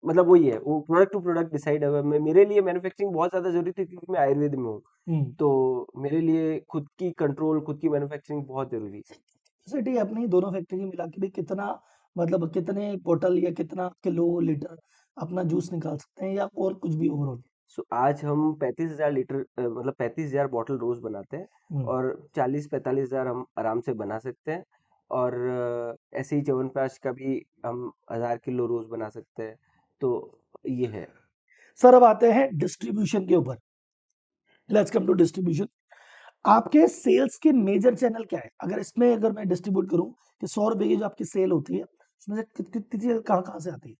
मतलब वही है, वो प्रोडक्ट टू प्रोडक्ट डिसाइड है। मेरे लिए मैन्युफैक्चरिंग बहुत ज्यादा जरूरी थी क्योंकि मैं आयुर्वेद में हूँ। हम्म। तो मेरे लिए खुद की कंट्रोल, खुद की मैन्युफैक्चरिंग बहुत ज़रूरी है। कैपेसिटी अपनी दोनों फैक्ट्री की मिला के भी कितना, मतलब कितने बोतल या कितना किलो लीटर अपना जूस निकाल सकते हैं, या और कुछ भी ओवरऑल? सो आज हम 35,000 लीटर मतलब 35,000 बॉटल रोज बनाते हैं और 40-45,000 हम आराम से बना सकते हैं। और ऐसे ही च्यवनप्राश का भी हम 1,000 किलो रोज बना सकते हैं। तो ये है। सर अब आते हैं डिस्ट्रीब्यूशन के ऊपर। Let's come to distribution. आपके सेल्स के मेजर चैनल क्या है? अगर मैं डिस्ट्रीब्यूट करूं कि 100 रुपए की जो आपकी सेल होती है उसमें से कितनी सेल कहाँ कहाँ से आती है?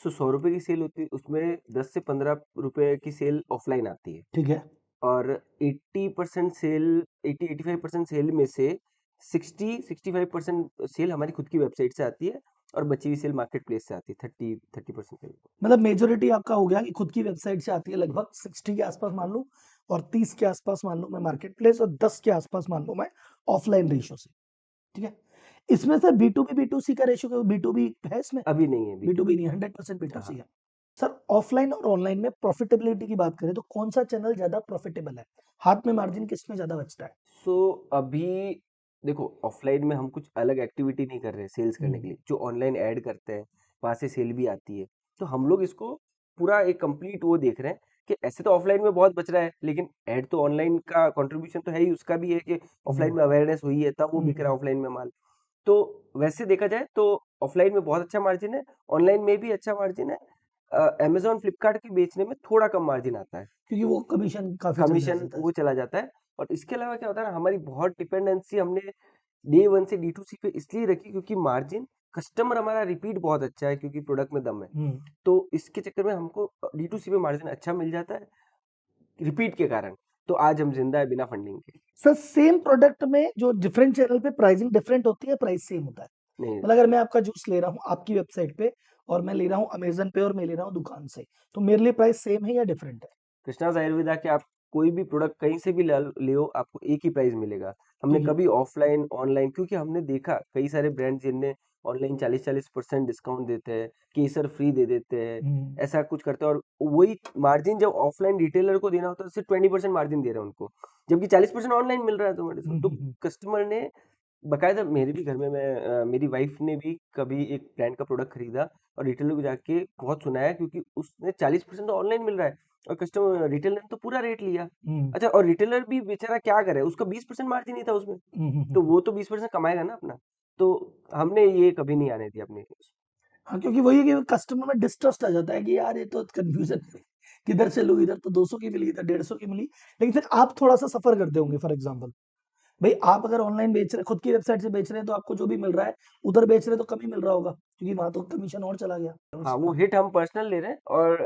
सो 100 रुपए की सेल होती है, उसमें 10 से 15 रुपए की सेल ऑफलाइन आती है। ठीक है। और 80% सेल 80-85% सेल में से 60-65% सेल हमारी खुद की वेबसाइट से आती है और बची हुई सेल मार्केट प्लेस से आती है। 30% सेल। मतलब मेजोरिटी आपका हो गया कि खुद की वेबसाइट से आती है, लगभग 60 के आसपास मान लूं, और 30 के आसपास मान लूं मैं मार्केट प्लेस, और 10 के आसपास मान लूं मैं ऑफलाइन रेशियो से। ठीक है। इसमें से B2B B2C का रेशियो, B2B है इसमें? अभी नहीं है अभी। B2B नहीं है, 100% B2C हाँ। है। सर ऑफलाइन और ऑनलाइन में प्रॉफिटेबिलिटी की बात करें तो कौन सा चैनल ज्यादा प्रॉफिटेबल है? हाथ में मार्जिन किस में ज्यादा बचता है? सो अभी देखो, ऑफलाइन में हम कुछ अलग एक्टिविटी नहीं कर रहे सेल्स करने हम्म, के लिए। जो ऑनलाइन ऐड करते हैं वहां से सेल भी आती है। तो हम लोग इसको पूरा एक कंप्लीट वो देख रहे हैं कि ऐसे तो ऑफलाइन में बहुत बच रहा है, लेकिन ऐड तो ऑनलाइन का कंट्रीब्यूशन तो है ही, उसका भी है कि ऑफलाइन हम्म, में अवेयरनेस हुई है तब वो बिक रहा है हम्म। ऑफलाइन में माल। तो वैसे देखा जाए तो ऑफलाइन में बहुत अच्छा मार्जिन है, ऑनलाइन में भी अच्छा मार्जिन है। अमेजोन फ्लिपकार्ट के बेचने में थोड़ा कम मार्जिन आता है, क्योंकि वो कमीशन काफी चल कमीशन जाता है। वो चला जाता है। और इसके अलावा क्या होता है ना, हमारी बहुत डिपेंडेंसी हमने डे 1 से D2C पे इसलिए रखी क्योंकि मार्जिन, कस्टमर हमारा रिपीट बहुत अच्छा है क्योंकि प्रोडक्ट में दम है। हम्म। तो इसके चक्कर में हमको D2C पे मार्जिन अच्छा मिल जाता है रिपीट के कारण। तो आज हम जिंदा है बिना फंडिंग के। सर सेम प्रोडक्ट में जो डिफरेंट चैनल पे प्राइसिंग डिफरेंट होती है, प्राइस सेम होता है? नहीं, मतलब अगर मैं आपका जूस ले रहा हूँ आपकी वेबसाइट पे, और मैं ले रहा हूँ अमेजन पे, और मैं ले रहा हूँ दुकान से, तो मेरे लिए प्राइस सेम है या डिफरेंट है? कृष्णाज आयुर्वेदा के आप कोई भी प्रोडक्ट कहीं से भी ले हो, आपको एक ही प्राइस मिलेगा। तो हमने ये कभी ऑफलाइन ऑनलाइन, क्योंकि हमने देखा कई सारे ब्रांड जिनने ऑनलाइन 40-40% डिस्काउंट देते हैं, केसर फ्री दे देते हैं, हम्म, ऐसा कुछ करते हैं। और वही मार्जिन जब ऑफलाइन रिटेलर को देना होता है सिर्फ 20% मार्जिन दे रहे हैं उनको, जबकि 40% ऑनलाइन मिल रहा है तुम्हारे। तो हम्म। कस्टमर ने बकायदा, मेरे भी घर में मेरी वाइफ ने भी कभी एक ब्रांड का प्रोडक्ट खरीदा और रिटेलर को जाके बहुत सुनाया, क्योंकि उसने 40% तो ऑनलाइन मिल रहा है और कस्टमर रिटेलर ने तो पूरा रेट लिया। हम्म, अच्छा, और रिटेलर भी बेचारा क्या करे, उसका 20% मार्जिन ही था उसमें। तो हम्म। वो तो 20% कमाएगा ना अपना। तो हमने ये कभी नहीं आने दिया अपने। हाँ, क्योंकि वही है कि कस्टमर में डिस्ट्रस्ट आ जाता है कि यार ये तो कंफ्यूजन है, किधर से लूं, इधर तो 200 की मिली, इधर 150 की मिली। लेकिन फिर आप थोड़ा सा सफर करते होंगे, फॉर एग्जांपल भाई आप अगर ऑनलाइन बेच रहे, खुद की वेबसाइट से बेच रहे हैं, तो आपको जो भी मिल रहा है उधर बेच रहे हैं तो कम ही मिल रहा होगा, क्योंकि वहां तो कमीशन और चला गया हाँ, उसमें। वो हिट हम पर्सनल ले रहे हैं और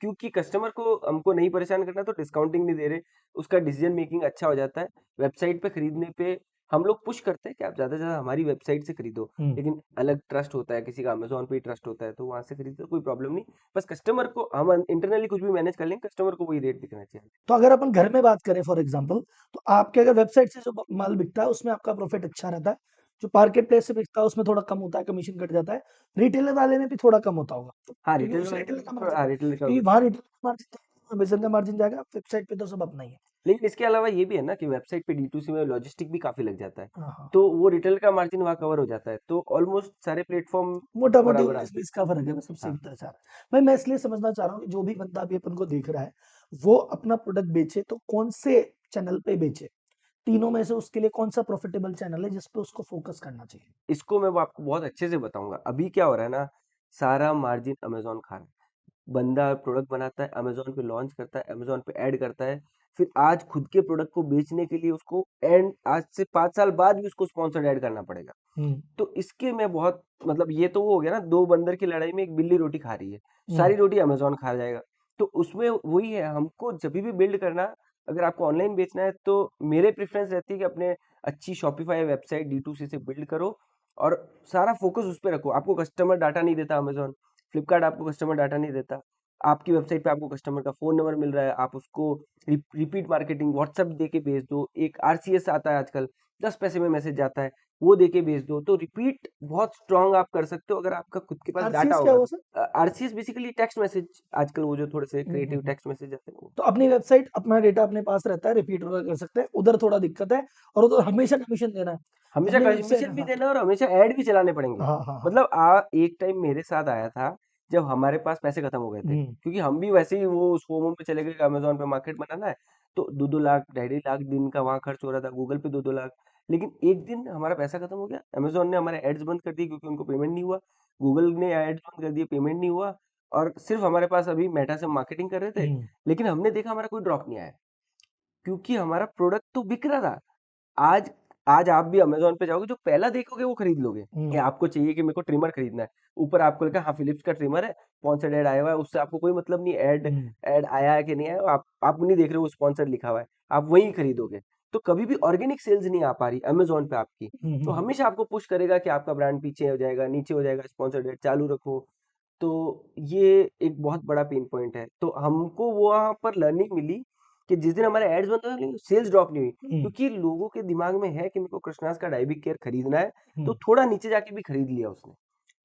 क्योंकि कस्टमर को हमको नहीं परेशान करना, तो डिस्काउंटिंग नहीं दे रहे। उसका डिसीजन मेकिंग अच्छा हो जाता है। वेबसाइट पे खरीदने पे हम लोग पुश करते हैं कि आप ज़्यादा से ज़्यादा हमारी वेबसाइट से खरीदो। हम्म। लेकिन अलग ट्रस्ट होता है, किसी का अमेजोन पे ही ट्रस्ट होता है, तो वहाँ से खरीदो, कोई प्रॉब्लम नहीं। बस कस्टमर को हम इंटरनली कुछ भी मैनेज कर लेंगे, कस्टमर को वही रेट दिखना चाहिए। तो अगर अपन घर में बात करें फॉर एग्जांपल, तो आपके अगर वेबसाइट से जो माल बिकता है उसमें आपका प्रॉफिट अच्छा रहता है, जो मार्केट प्लेस से बिकता है उसमें थोड़ा कम होता है, कमीशन कट जाता है, रिटेलर वाले में भी थोड़ा कम होता होगा, हाँ, क्योंकि रिटेल उस वाले रिटेलर में का थोड़ा, मार्जिन, हाँ, रिटेल का। क्योंकि वहां रिटेलर का मार्जिन जाएगा, अमेजन का मार्जिन जाएगा, वेबसाइट पे तो सब अपना ही है। लेकिन इसके अलावा ये भी है ना कि वेबसाइट पे D2C में लॉजिस्टिक भी काफ़ी लग जाता है। हाँ हाँ। तो वो रिटेल का मार्जिन वहाँ कवर हो जाता है, तो ऑलमोस्ट सारे प्लेटफॉर्म मोटा मोटी बराबर 19-20 का फर्क है, बस सबसे हाँ। इतना सारा। भाई मैं इसलिए समझना चाह रहा हूँ कि जो भी बंदा अभी अपन को देख रहा है, वो अपना प्रोडक्ट बेचे तो कौन से चैनल पे बेचे, तीनों में से उसके लिए कौन सा प्रॉफिटेबल चैनल है जिस पे उसको फोकस करना चाहिए? इसको मैं वो आपको बहुत अच्छे से बताऊंगा। अभी क्या हो रहा है ना, सारा मार्जिन अमेजोन खा रहा है। बंदा प्रोडक्ट बनाता है, अमेजोन पे लॉन्च करता है, अमेजोन पे ऐड करता है, फिर आज खुद के प्रोडक्ट को बेचने के लिए उसको एंड आज से 5 साल बाद भी उसको स्पॉन्सर्ड ऐड करना पड़ेगा। हम्म, तो इसके में बहुत मतलब, ये तो वो हो गया ना, दो बंदर की लड़ाई में एक बिल्ली रोटी खा रही है, हम्म, सारी रोटी अमेजोन खा जाएगा। तो उसमें वही है, हमको जब भी बिल्ड करना, अगर आपको ऑनलाइन बेचना है तो मेरे प्रेफरेंस रहती है कि अपने अच्छी शॉपिफाई वेबसाइट D2C से बिल्ड करो और सारा फोकस उस पर रखो। आपको कस्टमर डाटा नहीं देता अमेजोन, फ्लिपकार्ट आपको कस्टमर डाटा नहीं देता। आपकी वेबसाइट पे आपको कस्टमर का फोन नंबर मिल रहा है, आप उसको रिपीट मार्केटिंग व्हाट्सएप दे के भेज दो। एक RCS आता है आजकल, 10 पैसे में मैसेज जाता है, वो देके भेज दो। तो रिपीट बहुत स्ट्रांग आप कर सकते हो अगर आपका खुद के पास डाटा आरसीएस क्या होगा हुआ तो। Sir? RCS basically text message, आजकल वो जो थोड़े से हम्म, क्रिएटिव टेक्स्ट मैसेज आते हैं वो। तो अपनी वेबसाइट अपना डेटा अपने पास रहता है, रिपीट वगैरह कर सकते हैं, उधर थोड़ा दिक्कत है, और उधर हमेशा कमीशन देना है हमेशा अपनी वेबसाइट। कमीशन भी हाँ देना और हमेशा ऐड भी चलाने पड़ेंगे। हाँ हाँ हाँ। मतलब एक टाइम मेरे साथ आया था जब हमारे पास पैसे खत्म हो गए थे, हम्म, क्योंकि हम भी वैसे ही वो उस फोमो में चले गए कि अमेजोन पे मार्केट बनाना है, तो 2-2 लाख 2.5 लाख दिन का वहां खर्च हो रहा था, गूगल पे 2-2 लाख। लेकिन एक दिन हमारा पैसा खत्म हो गया, अमेजोन ने हमारे एड्स बंद कर दिए क्योंकि उनको पेमेंट नहीं हुआ, गूगल ने एड्स बंद कर दिए, पेमेंट नहीं हुआ, और सिर्फ हमारे पास अभी मेटा से मार्केटिंग कर रहे थे, हम्म, लेकिन हमने देखा हमारा कोई ड्रॉप नहीं आया, क्योंकि हमारा प्रोडक्ट तो बिक रहा था। आज आज आप भी अमेज़न पे जाओगे, जो पहला देखोगे वो खरीद लोगे। ये हम्म, आपको चाहिए कि मेरे को ट्रिमर खरीदना है, ऊपर आपको लिखा है हाँ फिलिप्स का ट्रिमर है, स्पॉन्सर्ड ऐड आया हुआ है, उससे आपको कोई मतलब नहीं ऐड हम्म, ऐड आया है कि नहीं आया, आप नहीं देख रहे हो स्पॉन्सर्ड लिखा हुआ है, आप वही खरीदोगे। तो कभी भी ऑर्गेनिक सेल्स नहीं आ पा रही अमेज़न पे आपकी, तो हम्म, हमेशा आपको पुश करेगा कि आपका ब्रांड पीछे हो जाएगा, नीचे हो जाएगा, स्पॉन्सर्ड ऐड चालू रखो। तो ये एक बहुत बड़ा पेन पॉइंट है। तो हमको वहाँ पर लर्निंग मिली कि जिस दिन हमारे एड्स बंद हुए, सेल्स ड्रॉप नहीं हुई, हम्म, क्योंकि लोगों के दिमाग में है कि मेरे को कृष्णास का डायबिक केयर खरीदना है, तो हम्म। थोड़ा नीचे जाके भी खरीद लिया उसने।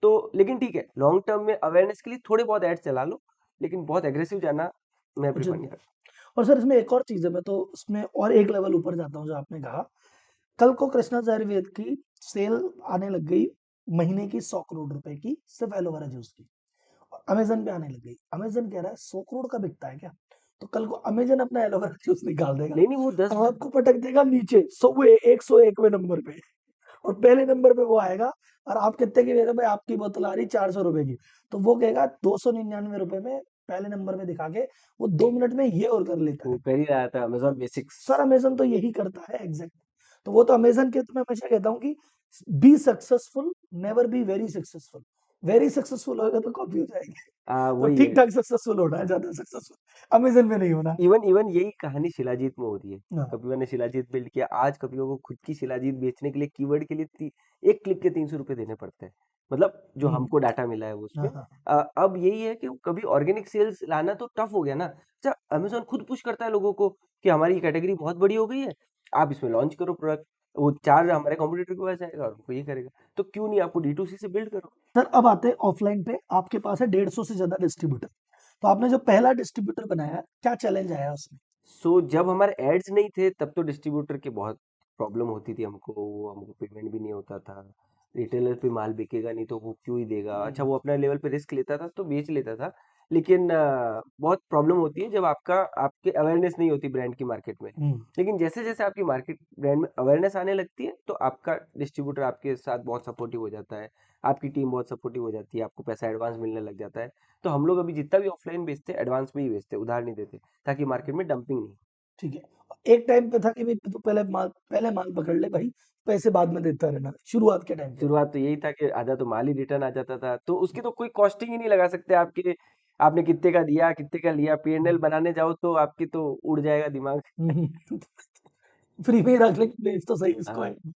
तो लेकिन ठीक है, लॉन्ग टर्म में अवेयरनेस के लिए थोड़े बहुत एड्स चला लो, लेकिन बहुत एग्रेसिव जाना मैं प्रेफर उचित नहीं नहीं। करता। और सर इसमें एक और चीज है, मैं तो इसमें और एक लेवल ऊपर जाता हूँ। जो आपने कहा, कल को कृष्णा आयुर्वेद की सेल आने लग गई, महीने की 100 करोड़ रुपए की, सिर्फ एलोवेरा जूस की, अमेजन पे आने लग गई। अमेजन कह रहा है 100 करोड़ का बिकता है क्या? तो कल को अमेजन अपना एलोवेरा जूस निकाल देगा, नहीं नहीं, वो 10 आपको पटक देगा नीचे 101वें नंबर पे, और पहले नंबर पे वो आएगा, और आप कितने की दे रहे हो भाई, आपकी बोतल आ रही 400 रुपए की, तो वो कहेगा 299 रुपए में पहले नंबर पे दिखा के वो 2 मिनट में ये और कर लेता वो है। कर ही रहा था अमेज़न बेसिक्स। सर अमेजन तो यही करता है एग्जैक्ट। तो वो तो अमेजन के, तो मैं हमेशा कहता हूँ कि be successful, never be very successful. Very successful होगा तो कॉपी हो जाएगी। तो वही ठीक है। ठाक सक्सेसफुल होना है, ज्यादा सक्सेसफुल अमेजन में नहीं होना। इवन इवन यही कहानी शिलाजीत में हो रही है। हाँ। कपिवा ने शिलाजीत बिल्ड किया, आज कपिवा को खुद की शिलाजीत बेचने के लिए कीवर्ड के लिए एक क्लिक के 300 रुपए देने पड़ते हैं, मतलब जो हम्म, हमको डाटा मिला है वो हाँ, उसमें। हाँ, अब यही है कि कभी ऑर्गेनिक सेल्स लाना तो टफ हो गया ना। अच्छा, अमेजोन खुद पुश करता है लोगों को कि हमारी कैटेगरी बहुत बड़ी हो गई है, आप इसमें लॉन्च करो प्रोडक्ट, वो चार्ज हमारे कॉम्पिटिटर के पास जाएगा और उनको ये करेगा, तो क्यों नहीं आपको D2C से बिल्ड करो। सर अब आते हैं ऑफलाइन पे। आपके पास है 150 से ज्यादा डिस्ट्रीब्यूटर, तो आपने जो पहला डिस्ट्रीब्यूटर बनाया, क्या चैलेंज आया उसमें? सो जब हमारे एड्स नहीं थे तब तो डिस्ट्रीब्यूटर की बहुत प्रॉब्लम होती थी हमको, वो हमको पेमेंट भी नहीं होता था, रिटेलर पे माल बिकेगा नहीं तो वो क्यों ही देगा। अच्छा, हम्म, वो अपने लेवल पे रिस्क लेता था तो बेच लेता था, लेकिन बहुत प्रॉब्लम होती है जब आपके अवेयरनेस नहीं होती ब्रांड की मार्केट में। हम्म, लेकिन जैसे जैसे आपकी मार्केट ब्रांड में अवेयरनेस आने लगती है तो आपका डिस्ट्रीब्यूटर आपके साथ बहुत सपोर्टिव हो जाता है, आपकी टीम बहुत सपोर्टिव हो जाती है, आपको पैसा एडवांस मिलने लग जाता है। तो हम लोग अभी जितना भी ऑफलाइन बेचते हैं एडवांस में ही बेचते हैं, उधार नहीं देते, ताकि मार्केट में डंपिंग नहीं। ठीक है। एक टाइम पे था कि भाई तू पहले माल पकड़ ले भाई, पैसे बाद में देता रहना, शुरुआत के टाइम पे। शुरुआत तो यही था कि आधा तो माल ही रिटर्न आ जाता था, तो उसकी तो कोई कॉस्टिंग ही नहीं लगा सकते आपके, आपने कितने का दिया कितने का लिया, P&L बनाने जाओ तो आपकी तो उड़ जाएगा दिमाग। फ्री में ही रख ले, बेच तो सही इसको है। हाँ,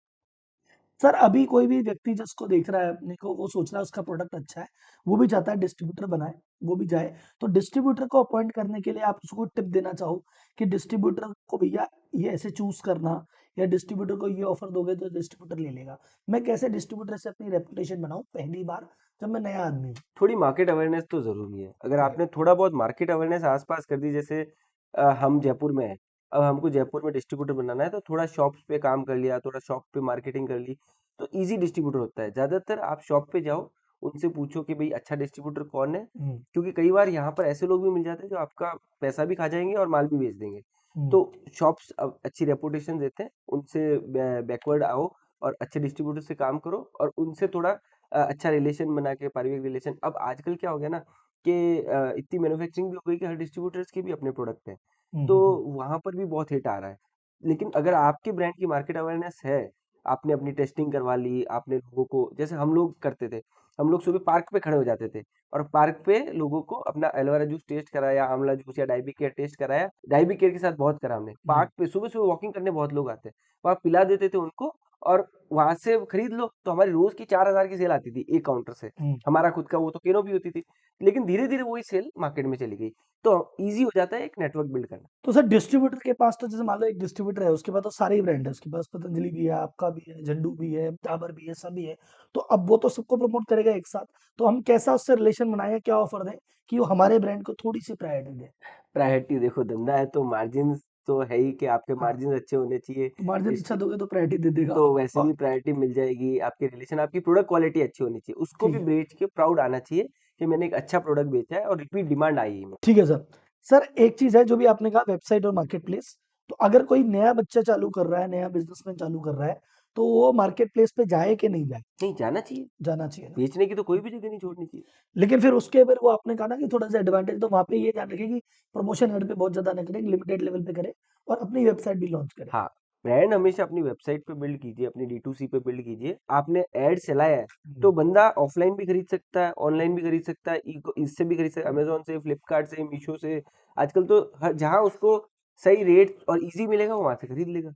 सर अभी कोई भी व्यक्ति जिसको देख रहा है अपने को, वो सोच रहा है उसका प्रोडक्ट अच्छा है, वो भी चाहता है डिस्ट्रीब्यूटर बनाए, वो भी जाए, तो डिस्ट्रीब्यूटर को अपॉइंट करने के लिए आप उसको टिप देना चाहो कि डिस्ट्रीब्यूटर को भैया ये ऐसे चूज करना, या डिस्ट्रीब्यूटर को ये ऑफर दोगे तो डिस्ट्रीब्यूटर ले लेगा, मैं कैसे डिस्ट्रीब्यूटर से अपनी रेपुटेशन बनाऊं पहली बार, जब मैं नया आदमी हूँ? थोड़ी मार्केट अवेयरनेस तो जरूरी है। अगर ठीक है। आपने थोड़ा बहुत मार्केट अवेयरनेस आसपास कर दी, जैसे हम जयपुर में हैं, अब हमको जयपुर में डिस्ट्रीब्यूटर बनाना है तो थोड़ा शॉप्स पे काम कर लिया, थोड़ा शॉप पे मार्केटिंग कर ली, तो इजी डिस्ट्रीब्यूटर होता है। ज्यादातर आप शॉप पे जाओ, उनसे पूछो कि भाई अच्छा डिस्ट्रीब्यूटर कौन है, हम्म, क्योंकि कई बार यहाँ पर ऐसे लोग भी मिल जाते हैं जो आपका पैसा भी खा जाएंगे और माल भी बेच देंगे। हम्म, तो शॉप्स अब अच्छी रेपुटेशन देते हैं, उनसे बैकवर्ड आओ और अच्छे डिस्ट्रीब्यूटर से काम करो और उनसे थोड़ा अच्छा रिलेशन बना के, पारिवारिक रिलेशन। अब आजकल क्या हो गया ना कि इतनी मैन्युफैक्चरिंग भी हो गई कि हर डिस्ट्रीब्यूटर्स के भी अपने प्रोडक्ट हैं, हम्म, तो वहां पर भी बहुत हिट आ रहा है। लेकिन अगर आपके ब्रांड की मार्केट अवेयरनेस है, आपने अपनी टेस्टिंग करवा ली, आपने लोगों को, जैसे हम लोग करते थे, हम लोग सुबह पार्क पे खड़े हो जाते थे और पार्क पे लोगों को अपना एलोवेरा जूस टेस्ट कराया, आंवला जूस या डायबी केयर टेस्ट कराया। डायबी केयर के साथ बहुत करा हमने, हम्म, पार्क पे सुबह सुबह वॉकिंग करने बहुत लोग आते हैं, वहां पिला देते थे उनको, और वहां से खरीद लो, तो हमारी रोज की 4,000 की सेल आती थी एक काउंटर से। हम्म। हमारा खुद का वो तो केनो भी होती थी, लेकिन धीरे धीरे वही सेल मार्केट में चली गई। तो ईजी हो जाता है एक नेटवर्क बिल्ड करना। तो सर डिस्ट्रीब्यूटर के पास तो, जैसे मान लो एक डिस्ट्रीब्यूटर है, उसके पास तो सारे ही ब्रांड है, उसके पास पतंजलि भी है, आपका भी है, झंडू भी है, डाबर भी है, सभी है, तो अब वो तो सबको प्रमोट करेगा एक साथ, तो हम कैसा उससे रिलेशन बनाए, क्या ऑफर दें कि वो हमारे ब्रांड को थोड़ी सी प्रायोरिटी दे? प्रायोरिटी देखो, धंधा है तो मार्जिन तो है ही कि आपके हाँ, मार्जिन अच्छे होने चाहिए। तो मार्जिन अच्छा दोगे तो प्रायोरिटी दे देगा तो आपको। वैसे भी प्रायोरिटी मिल जाएगी, आपके रिलेशन, आपकी प्रोडक्ट क्वालिटी अच्छी होनी चाहिए, उसको भी ठीक है। बेच के प्राउड आना चाहिए कि मैंने एक अच्छा प्रोडक्ट बेचा है और रिपीट डिमांड आई है। ठीक है सर। सर एक चीज है जो भी आपने कहा, वेबसाइट और मार्केट प्लेस, तो अगर कोई नया बच्चा चालू कर रहा है, नया बिजनेसमैन चालू कर रहा है, तो वो मार्केट प्लेस पे जाए कि नहीं जाए? नहीं, जाना चाहिए। जाना चाहिए ना? बेचने की तो कोई भी जगह नहीं छोड़नी चाहिए। लेकिन फिर उसके फिर वो आपने कहा ना कि थोड़ा सा एडवांटेज, तो वहां पे ये ध्यान रखें कि प्रमोशन एड पे बहुत ज्यादा ना करें, लिमिटेड लेवल पे करें और अपनी वेबसाइट भी लॉन्च करें। हाँ, ब्रांड हमेशा अपनी वेबसाइट पे बिल्ड कीजिए, अपनी D2C पे बिल्ड कीजिए। आपने ऐड चलाया है, तो बंदा ऑफलाइन भी खरीद सकता है, ऑनलाइन भी खरीद सकता है, इससे भी खरीद सकता है, अमेज़न से, फ्लिपकार्ट से, मीशो से। आजकल तो जहाँ उसको सही रेट और ईज़ी मिलेगा, वो वहाँ से खरीद लेगा।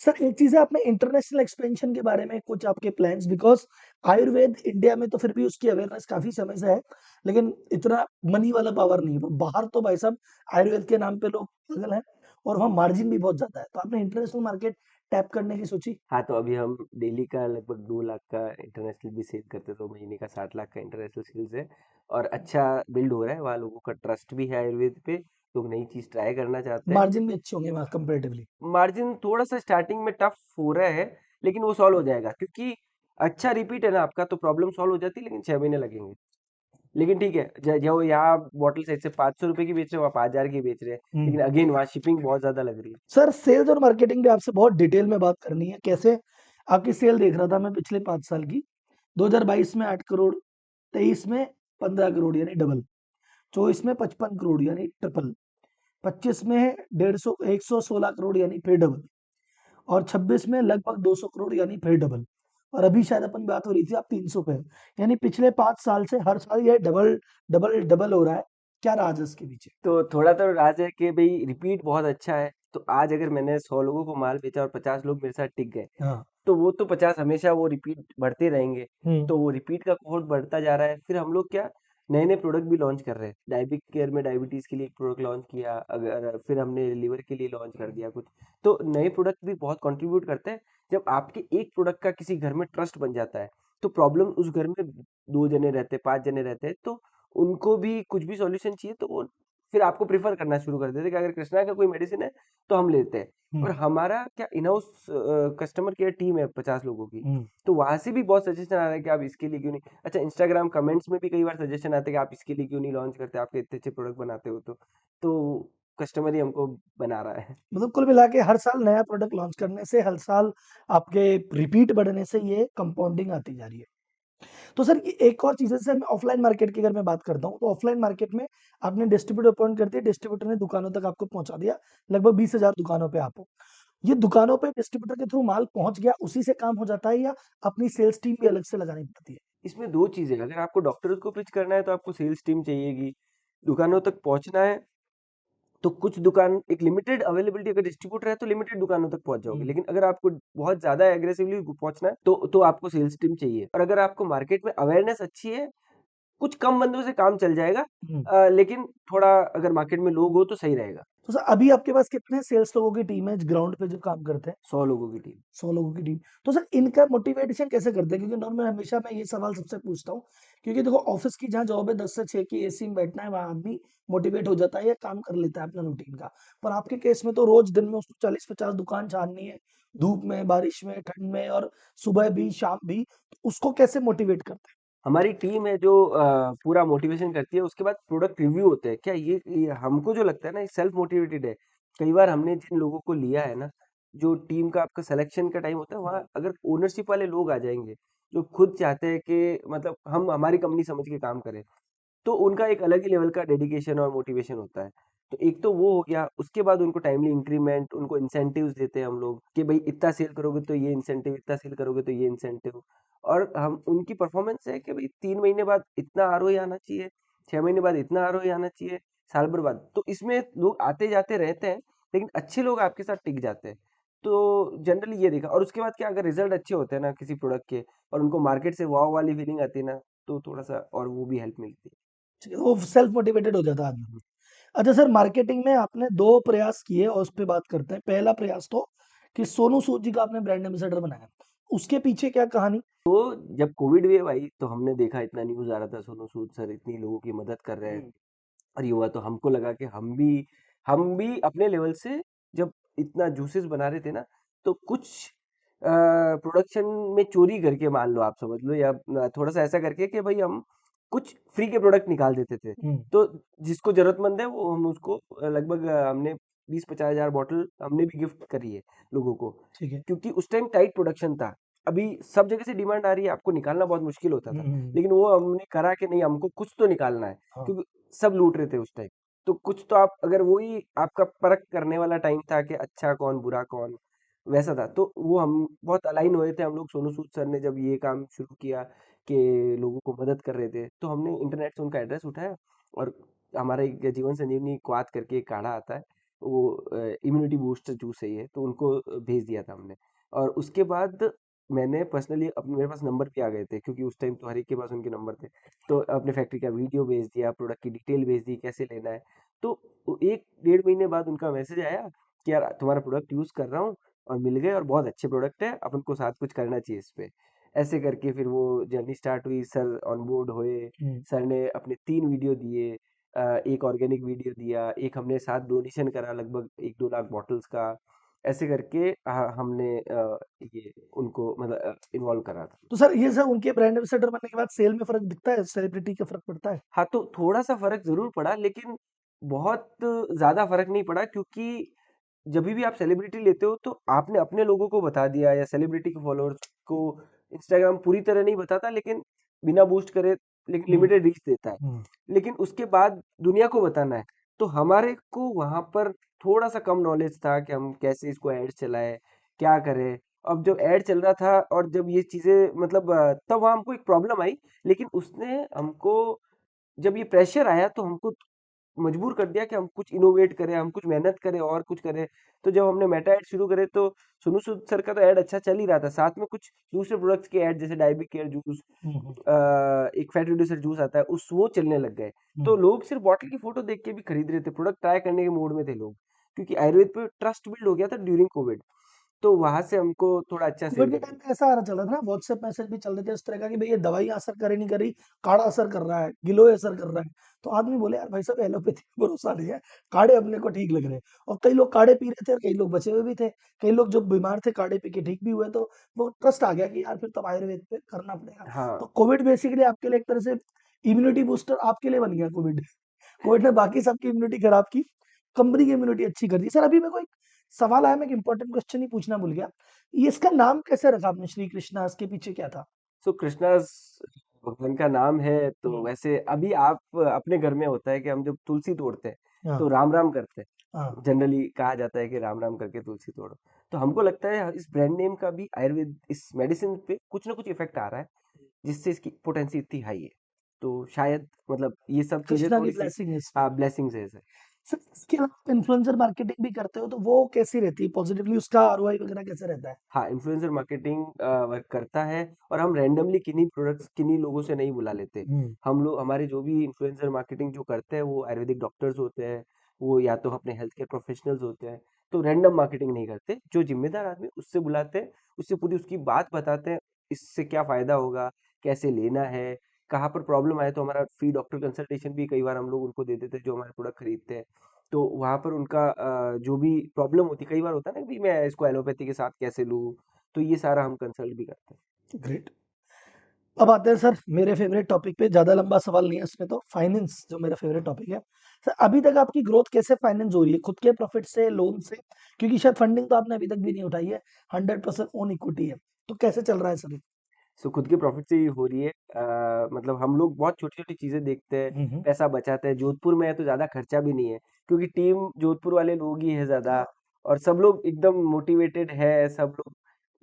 सर एक चीज है, आपने इंटरनेशनल एक्सपेंशन के बारे में कुछ आपके प्लान्स, बिकॉज आयुर्वेद इंडिया में तो फिर भी उसकी अवेयरनेस काफी समय से है, लेकिन इतना मनी वाला पावर नहीं है, पर बाहर तो भाई साहब आयुर्वेद के नाम पे लोग पागल हैं, और वहाँ मार्जिन भी बहुत ज्यादा है, तो आपने इंटरनेशनल मार्केट टैप करने की सोची? हाँ, तो अभी हम डेली का लगभग 2 लाख का इंटरनेशनल भी सेल करते हैं, तो महीने का 60 लाख का इंटरनेशनल सेल्स है और अच्छा बिल्ड हो रहा है। वहाँ लोगों का ट्रस्ट भी है आयुर्वेद पे, लोग नई चीज़ ट्राई करना चाहते हैं। मार्जिन भी अच्छे होंगे वहाँ कंपेरेटिवली? मार्जिन थोड़ा-सा स्टार्टिंग में टफ हो रहा है, लेकिन वो सॉल्व हो जाएगा क्योंकि अच्छा रिपीट है ना आपका, तो प्रॉब्लम सॉल्व हो जाती है, लेकिन 6 महीने लगेंगे। लेकिन ठीक है, जो यहाँ बॉटल साइज़ से 500 रुपए की बेच रहे हैं, वहाँ 5000 की बेच रहे हैं, लेकिन अगेन वहाँ शिपिंग बहुत ज़्यादा लग रही है। सर सेल्स और मार्केटिंग पे आपसे बहुत डिटेल में बात करनी है, कैसे आपकी सेल देख रहा था मैं पिछले 5 साल की, 2022 में 8 करोड़, 23 में 15 करोड़ यानी डबल, 24 में 55 करोड़ यानी ट्रिपल, 25 में 116 करोड़ यानी फिर डबल, और 26 में लगभग 200 करोड़ यानी फिर डबल, और अभी शायद अपन बात हो रही थी आप 300 पे, यानी पिछले 5 साल से हर साल ये डबल डबल डबल हो रहा है। क्या राज है इसके पीछे? तो थोड़ा तो राज है कि भई रिपीट बहुत अच्छा है, तो आज अगर मैंने 100 लोगों को माल बेचा और 50 लोग मेरे साथ टिक गए, हाँ। तो वो तो 50 हमेशा वो रिपीट बढ़ते रहेंगे। हम्म। तो वो रिपीट का कोहॉर्ट बढ़ता जा रहा है। फिर हम लोग क्या नए-नए प्रोडक्ट भी लॉन्च कर रहे हैं। डायबिक केयर में डायबिटीज़ के लिए एक प्रोडक्ट लॉन्च किया, अगर फिर हमने लिवर के लिए लॉन्च कर दिया कुछ। तो नए प्रोडक्ट भी बहुत कंट्रीब्यूट करते हैं। जब आपके एक प्रोडक्ट का किसी घर में ट्रस्ट बन जाता है, तो प्रॉब्लम उस घर में 2 जने रहते हैं, 5 जने रहते हैं, तो उनको भी कुछ भी सॉल्यूशन चाहिए, तो वो फिर आपको प्रेफ़र करना शुरू कर देते हैं कि अगर कृष्णा का कोई मेडिसिन है, तो हम लेते हैं। और हमारा क्या in house customer care team है 50 लोगों की, तो वहां से भी बहुत सजेशन आ रहा है कि आप इसके लिए क्यों नहीं, अच्छा इंस्टाग्राम कमेंट्स में भी कई बार सजेशन आते हैं कि आप इसके लिए क्यों नहीं लॉन्च करते, आपके इतने अच्छे प्रोडक्ट बनाते हो, तो कस्टमर ही हमको बना रहा है। मतलब कुल मिला के हर साल नया प्रोडक्ट लॉन्च करने से, हर साल आपके रिपीट बढ़ने से ये कंपाउंडिंग आती जा रही है। तो सर ये एक और चीज़ है, सर मैं ऑफलाइन मार्केट की अगर मैं बात करता हूँ, तो ऑफलाइन मार्केट में आपने डिस्ट्रीब्यूटर अपॉइंट कर दिया, डिस्ट्रीब्यूटर ने दुकानों तक आपको पहुंचा दिया, लगभग 20,000 दुकानों पे आप हो। ये दुकानों पे डिस्ट्रीब्यूटर के थ्रू माल पहुंच गया, उसी से काम हो जाता है, या अपनी सेल्स टीम भी अलग से लगानी पड़ती है? इसमें दो चीजें, अगर आपको डॉक्टर्स को पिच करना है तो आपको सेल्स टीम चाहिएगी, दुकानों तक पहुंचना है तो कुछ दुकान एक लिमिटेड अवेलेबिलिटी, अगर डिस्ट्रीब्यूटर है तो लिमिटेड दुकानों तक पहुंच जाओगे, लेकिन अगर आपको बहुत ज्यादा एग्रेसिवली पहुंचना है तो आपको सेल्स टीम चाहिए। और अगर आपको मार्केट में अवेयरनेस अच्छी है, कुछ कम बंदों से काम चल जाएगा, हम्म। लेकिन थोड़ा अगर मार्केट में लोग हो तो सही रहेगा। तो सर अभी आपके पास कितने सेल्स लोगों की टीम है ग्राउंड पे जो काम करते हैं? 100 लोगों की टीम। 100 लोगों की टीम। तो सर इनका मोटिवेशन कैसे करते हैं? क्योंकि नॉर्मल हमेशा मैं ये सवाल सबसे पूछता हूँ, क्योंकि देखो ऑफिस की जहाँ जॉब है 10 से 6 की एसी में बैठना है, वहाँ आदमी मोटिवेट हो जाता है या काम कर लेता है अपना रूटीन का, पर आपके केस में तो रोज दिन में उसको 40-50 दुकान छाननी है, धूप में, बारिश में, ठंड में, और सुबह भी शाम भी, तो उसको कैसे मोटिवेट करते हमारी टीम है जो पूरा मोटिवेशन करती है, उसके बाद प्रोडक्ट रिव्यू होते हैं। क्या ये हमको जो लगता है ना, ये सेल्फ मोटिवेटेड है। कई बार हमने जिन लोगों को लिया है ना, जो टीम का आपका सिलेक्शन का टाइम होता है, वहाँ अगर ओनरशिप वाले लोग आ जाएंगे जो खुद चाहते हैं कि मतलब हम हमारी कंपनी समझ के काम करें, तो उनका एक अलग ही लेवल का डेडिकेशन और मोटिवेशन होता है। तो एक तो वो हो गया, उसके बाद उनको टाइमली इंक्रीमेंट, उनको इंसेंटिव्स देते हैं हम लोग कि भाई इतना सेल करोगे तो ये इंसेंटिव, इतना सेल करोगे तो ये इंसेंटिव। और हम उनकी परफॉर्मेंस है कि भाई 3 महीने बाद इतना आरओई आना चाहिए, 6 महीने बाद इतना आरओई आना चाहिए, साल भर बाद। तो इसमें लोग आते जाते रहते हैं, लेकिन अच्छे लोग आपके साथ टिक जाते हैं। तो जनरली ये देखा, और उसके बाद क्या, अगर रिजल्ट अच्छे होते हैं ना किसी प्रोडक्ट के, और उनको मार्केट से वाव वाली फीलिंग आती है ना, तो थोड़ा सा और वो भी हेल्प मिलती है। हैं? वो सेल्फ मोटिवेटेड हो जाता है आदमी। अच्छा सर, मार्केटिंग में आपने 2 प्रयास किए और उस पे बात करते हैं। पहला प्रयास तो कि सोनू सूद जी का आपने ब्रांड एम्बेसडर बनाया। उसके पीछे क्या कहानी? तो जब कोविड वेव आई तो हमने देखा, इतना न्यूज़ आ रहा था, सोनू सूद सर इतनी लोगों की मदद कर रहे हैं और ये हुआ, तो हमको लगा कि हम भी अपने लेवल से जब इतना जूसेस बना रहे थे ना, तो कुछ प्रोडक्शन में चोरी करके, मान लो आप समझ लो, या थोड़ा सा ऐसा करके कि भाई हम कुछ फ्री के प्रोडक्ट निकाल देते थे। हम्म, तो जिसको जरूरतमंद है वो हम उसको लगभग हमने 20-50 हजार बॉटल हमने भी गिफ्ट करी है लोगों को, ठीक है। क्योंकि उस टाइम टाइट प्रोडक्शन था। अभी सब जगह से डिमांड आ रही है, आपको निकालना बहुत मुश्किल होता था, लेकिन वो हमने करा कि नहीं, हमको कुछ तो निकालना है, हाँ। क्योंकि सब लूट रहे थे उस टाइम। तो कुछ तो आप, अगर वही आपका परख करने वाला टाइम था कि अच्छा कौन बुरा कौन, वैसा था, तो वो हम बहुत अलाइन हुए थे हम लोग। सोनू सूद सर ने जब ये काम शुरू किया कि लोगों को मदद कर रहे थे, तो हमने इंटरनेट से उनका एड्रेस उठाया, और हमारा एक जीवन संजीवनी क्वाथ करके एक काढ़ा आता है, वो इम्यूनिटी बूस्टर जूस है ये, तो उनको भेज दिया था हमने। और उसके बाद मैंने पर्सनली अपने, मेरे पास नंबर भी आ गए थे, क्योंकि उस टाइम तो हर एक के पास उनके नंबर थे, तो अपने फैक्ट्री का वीडियो भेज दिया, प्रोडक्ट की डिटेल भेज दी कैसे लेना है। तो 1-1.5 महीने बाद उनका मैसेज आया कि यार तुम्हारा प्रोडक्ट यूज़ कर रहा हूँ, और मिल गए, और बहुत अच्छे प्रोडक्ट है, अपन को साथ कुछ करना चाहिए इस पे। ऐसे करके फिर वो जर्नी स्टार्ट हुई, सर ऑन बोर्ड हुए, हम्म। सर ने अपने 3 वीडियो दिए, एक ऑर्गेनिक वीडियो दिया, एक हमने साथ डोनेशन करा लगभग 1-2 लाख बॉटल्स का। ऐसे करके हमने ये उनको मतलब इन्वॉल्व करा था। तो सर ये सब उनके ब्रांड एम्बेसडर बनने के बाद सेल में फर्क दिखता है, सेलिब्रिटी का फर्क पड़ता है? हाँ, तो थोड़ा-सा फ़र्क ज़रूर पड़ा, लेकिन बहुत ज़्यादा फ़र्क नहीं पड़ा, क्योंकि जभी भी आप सेलिब्रिटी लेते हो तो आपने अपने लोगों को बता दिया, या सेलिब्रिटी के फॉलोअर्स को इंस्टाग्राम पूरी तरह नहीं बताता, लेकिन बिना बूस्ट करे, लेकिन हम्म, लिमिटेड रीच देता है। हम्म, लेकिन उसके बाद दुनिया को बताना है, तो हमारे को वहाँ पर थोड़ा-सा कम नॉलेज था कि हम कैसे इसको ऐड चलाएँ, क्या करें? अब जब ऐड चल रहा था और जब ये चीज़ें मतलब तब वहाँ हमको एक प्रॉब्लम आई, लेकिन उसने हमको, जब ये प्रेशर आया तो हमको मजबूर कर दिया कि हम कुछ इनोवेट करें, हम कुछ मेहनत करें और कुछ करें। तो जब हमने मेटा ऐड शुरू करे, तो सोनू सूद सर का तो ऐड अच्छा चल ही रहा था, साथ में कुछ दूसरे प्रोडक्ट्स के ऐड, जैसे डायबी केयर जूस, हम्म, एक फैट रिड्यूसर जूस आता है, उस वो चलने लग गए। तो हम्म। लोग सिर्फ बॉटल की फोटो देख के भी खरीद रहे थे, प्रोडक्ट ट्राई करने के मूड में थे लोग, क्योंकि आयुर्वेद पे ट्रस्ट बिल्ड हो गया था ड्यूरिंग कोविड। तो वहां से हमको थोड़ा अच्छा सेल कोविड के करने। टाइम पे ऐसा आ रहा चल रहा था ना, व्हाट्सएप मैसेज भी चल रहे थे इस तरह का कि भाई ये दवाई असर करे नहीं कर रही, काढ़ा असर कर रहा है, गिलोय असर कर रहा है। तो आदमी बोले यार भाई साहब एलोपैथी पे भरोसा नहीं है, काढ़े अपने को ठीक लग रहे हैं। और कई लोग काढ़े पी रहे थे और कई लोग बचे हुए भी थे। कई लोग जो बीमार थे काढ़े पी के ठीक भी हुए, तो वो ट्रस्ट आ गया कि यार फिर तो आयुर्वेद पे करना पड़ेगा। हाँ, तो कोविड बेसिकली आपके लिए एक तरह से इम्यूनिटी बूस्टर आपके लिए बन गया कोविड। कोविड ने बाकी सबकी इम्यूनिटी खराब की, कंपनी की इम्यूनिटी अच्छी कर दी। सर अभी मेरे को एक सवाल आया, मैं एक इंपॉर्टेंट क्वेश्चन ही पूछना भूल गया। ये इसका नाम कैसे रखा आपने श्री कृष्णा, इसके पीछे क्या था? सो कृष्णास भगवान का नाम है, तो हम्म, वैसे अभी आप अपने घर में होता है कि हम जब तुलसी तोड़ते हैं हाँ, तो राम राम करते हाँ। हैं, जनरली कहा जाता है कि राम राम करके तुलसी तोड़ो। तो हमको लगता है इस ब्रांड नेम का भी आयुर्वेद, इस मेडिसिन पे कुछ ना कुछ इफेक्ट आ रहा है, जिससे इसकी पोटेंसी इतनी हाई है। तो शायद मतलब ये सब चीजें कृष्णा की थोड़ी सी, ब्लेसिंग है इस पे। हाँ, ब्लेसिंग्स है सर। सर इसके अलावा इन्फ्लुएंसर मार्केटिंग भी करते हो, तो वो कैसी रहती है पॉजिटिवली, उसका आरओआई वगैरह कैसे रहता है? हाँ, इन्फ्लुएंसर मार्केटिंग वर्क करता है, और हम रैंडमली किन्हीं प्रोडक्ट्स किन्हीं लोगों से नहीं बुला लेते। हम्म, हम लोग, हमारे जो भी इन्फ्लुएंसर मार्केटिंग जो करते हैं वो आयुर्वेदिक डॉक्टर्स होते हैं, वो या तो अपने हेल्थ केयर प्रोफेशनल्स होते हैं। तो रैंडम मार्केटिंग नहीं करते, जो जिम्मेदार आदमी उससे बुलाते हैं, उससे पूरी उसकी बात बताते हैं, इससे क्या फायदा होगा, कैसे लेना है, कहाँ पर प्रॉब्लम आए तो हमारा फ्री डॉक्टर कंसल्टेशन भी कई बार हम लोग उनको दे देते हैं जो हमारे प्रोडक्ट खरीदते हैं। तो वहाँ पर उनका जो भी प्रॉब्लम होती है, कई बार होता है ना कि मैं इसको एलोपैथी के साथ कैसे लूँ, तो ये सारा हम कंसल्ट भी करते हैं। ग्रेट। अब आते हैं सर मेरे फेवरेट टॉपिक पे, ज्यादा लंबा सवाल नहीं है इसमें, तो फाइनेंस जो मेरा फेवरेट टॉपिक है। सर अभी तक आपकी ग्रोथ कैसे फाइनेंस हो रही है, खुद के प्रॉफिट से, लोन से? क्योंकि शायद फंडिंग तो आपने अभी तक भी नहीं उठाई है, 100% ओन इक्विटी है। तो कैसे चल रहा है सर? सो खुद के प्रॉफिट से ही हो रही है। मतलब हम लोग बहुत छोटी-छोटी चीज़ें देखते हैं, हम्म, पैसा बचाते हैं। जोधपुर में है तो ज़्यादा खर्चा भी नहीं है, क्योंकि टीम जोधपुर वाले लोग ही है ज़्यादा, हाँ, और सब लोग एकदम मोटिवेटेड है, सब लोग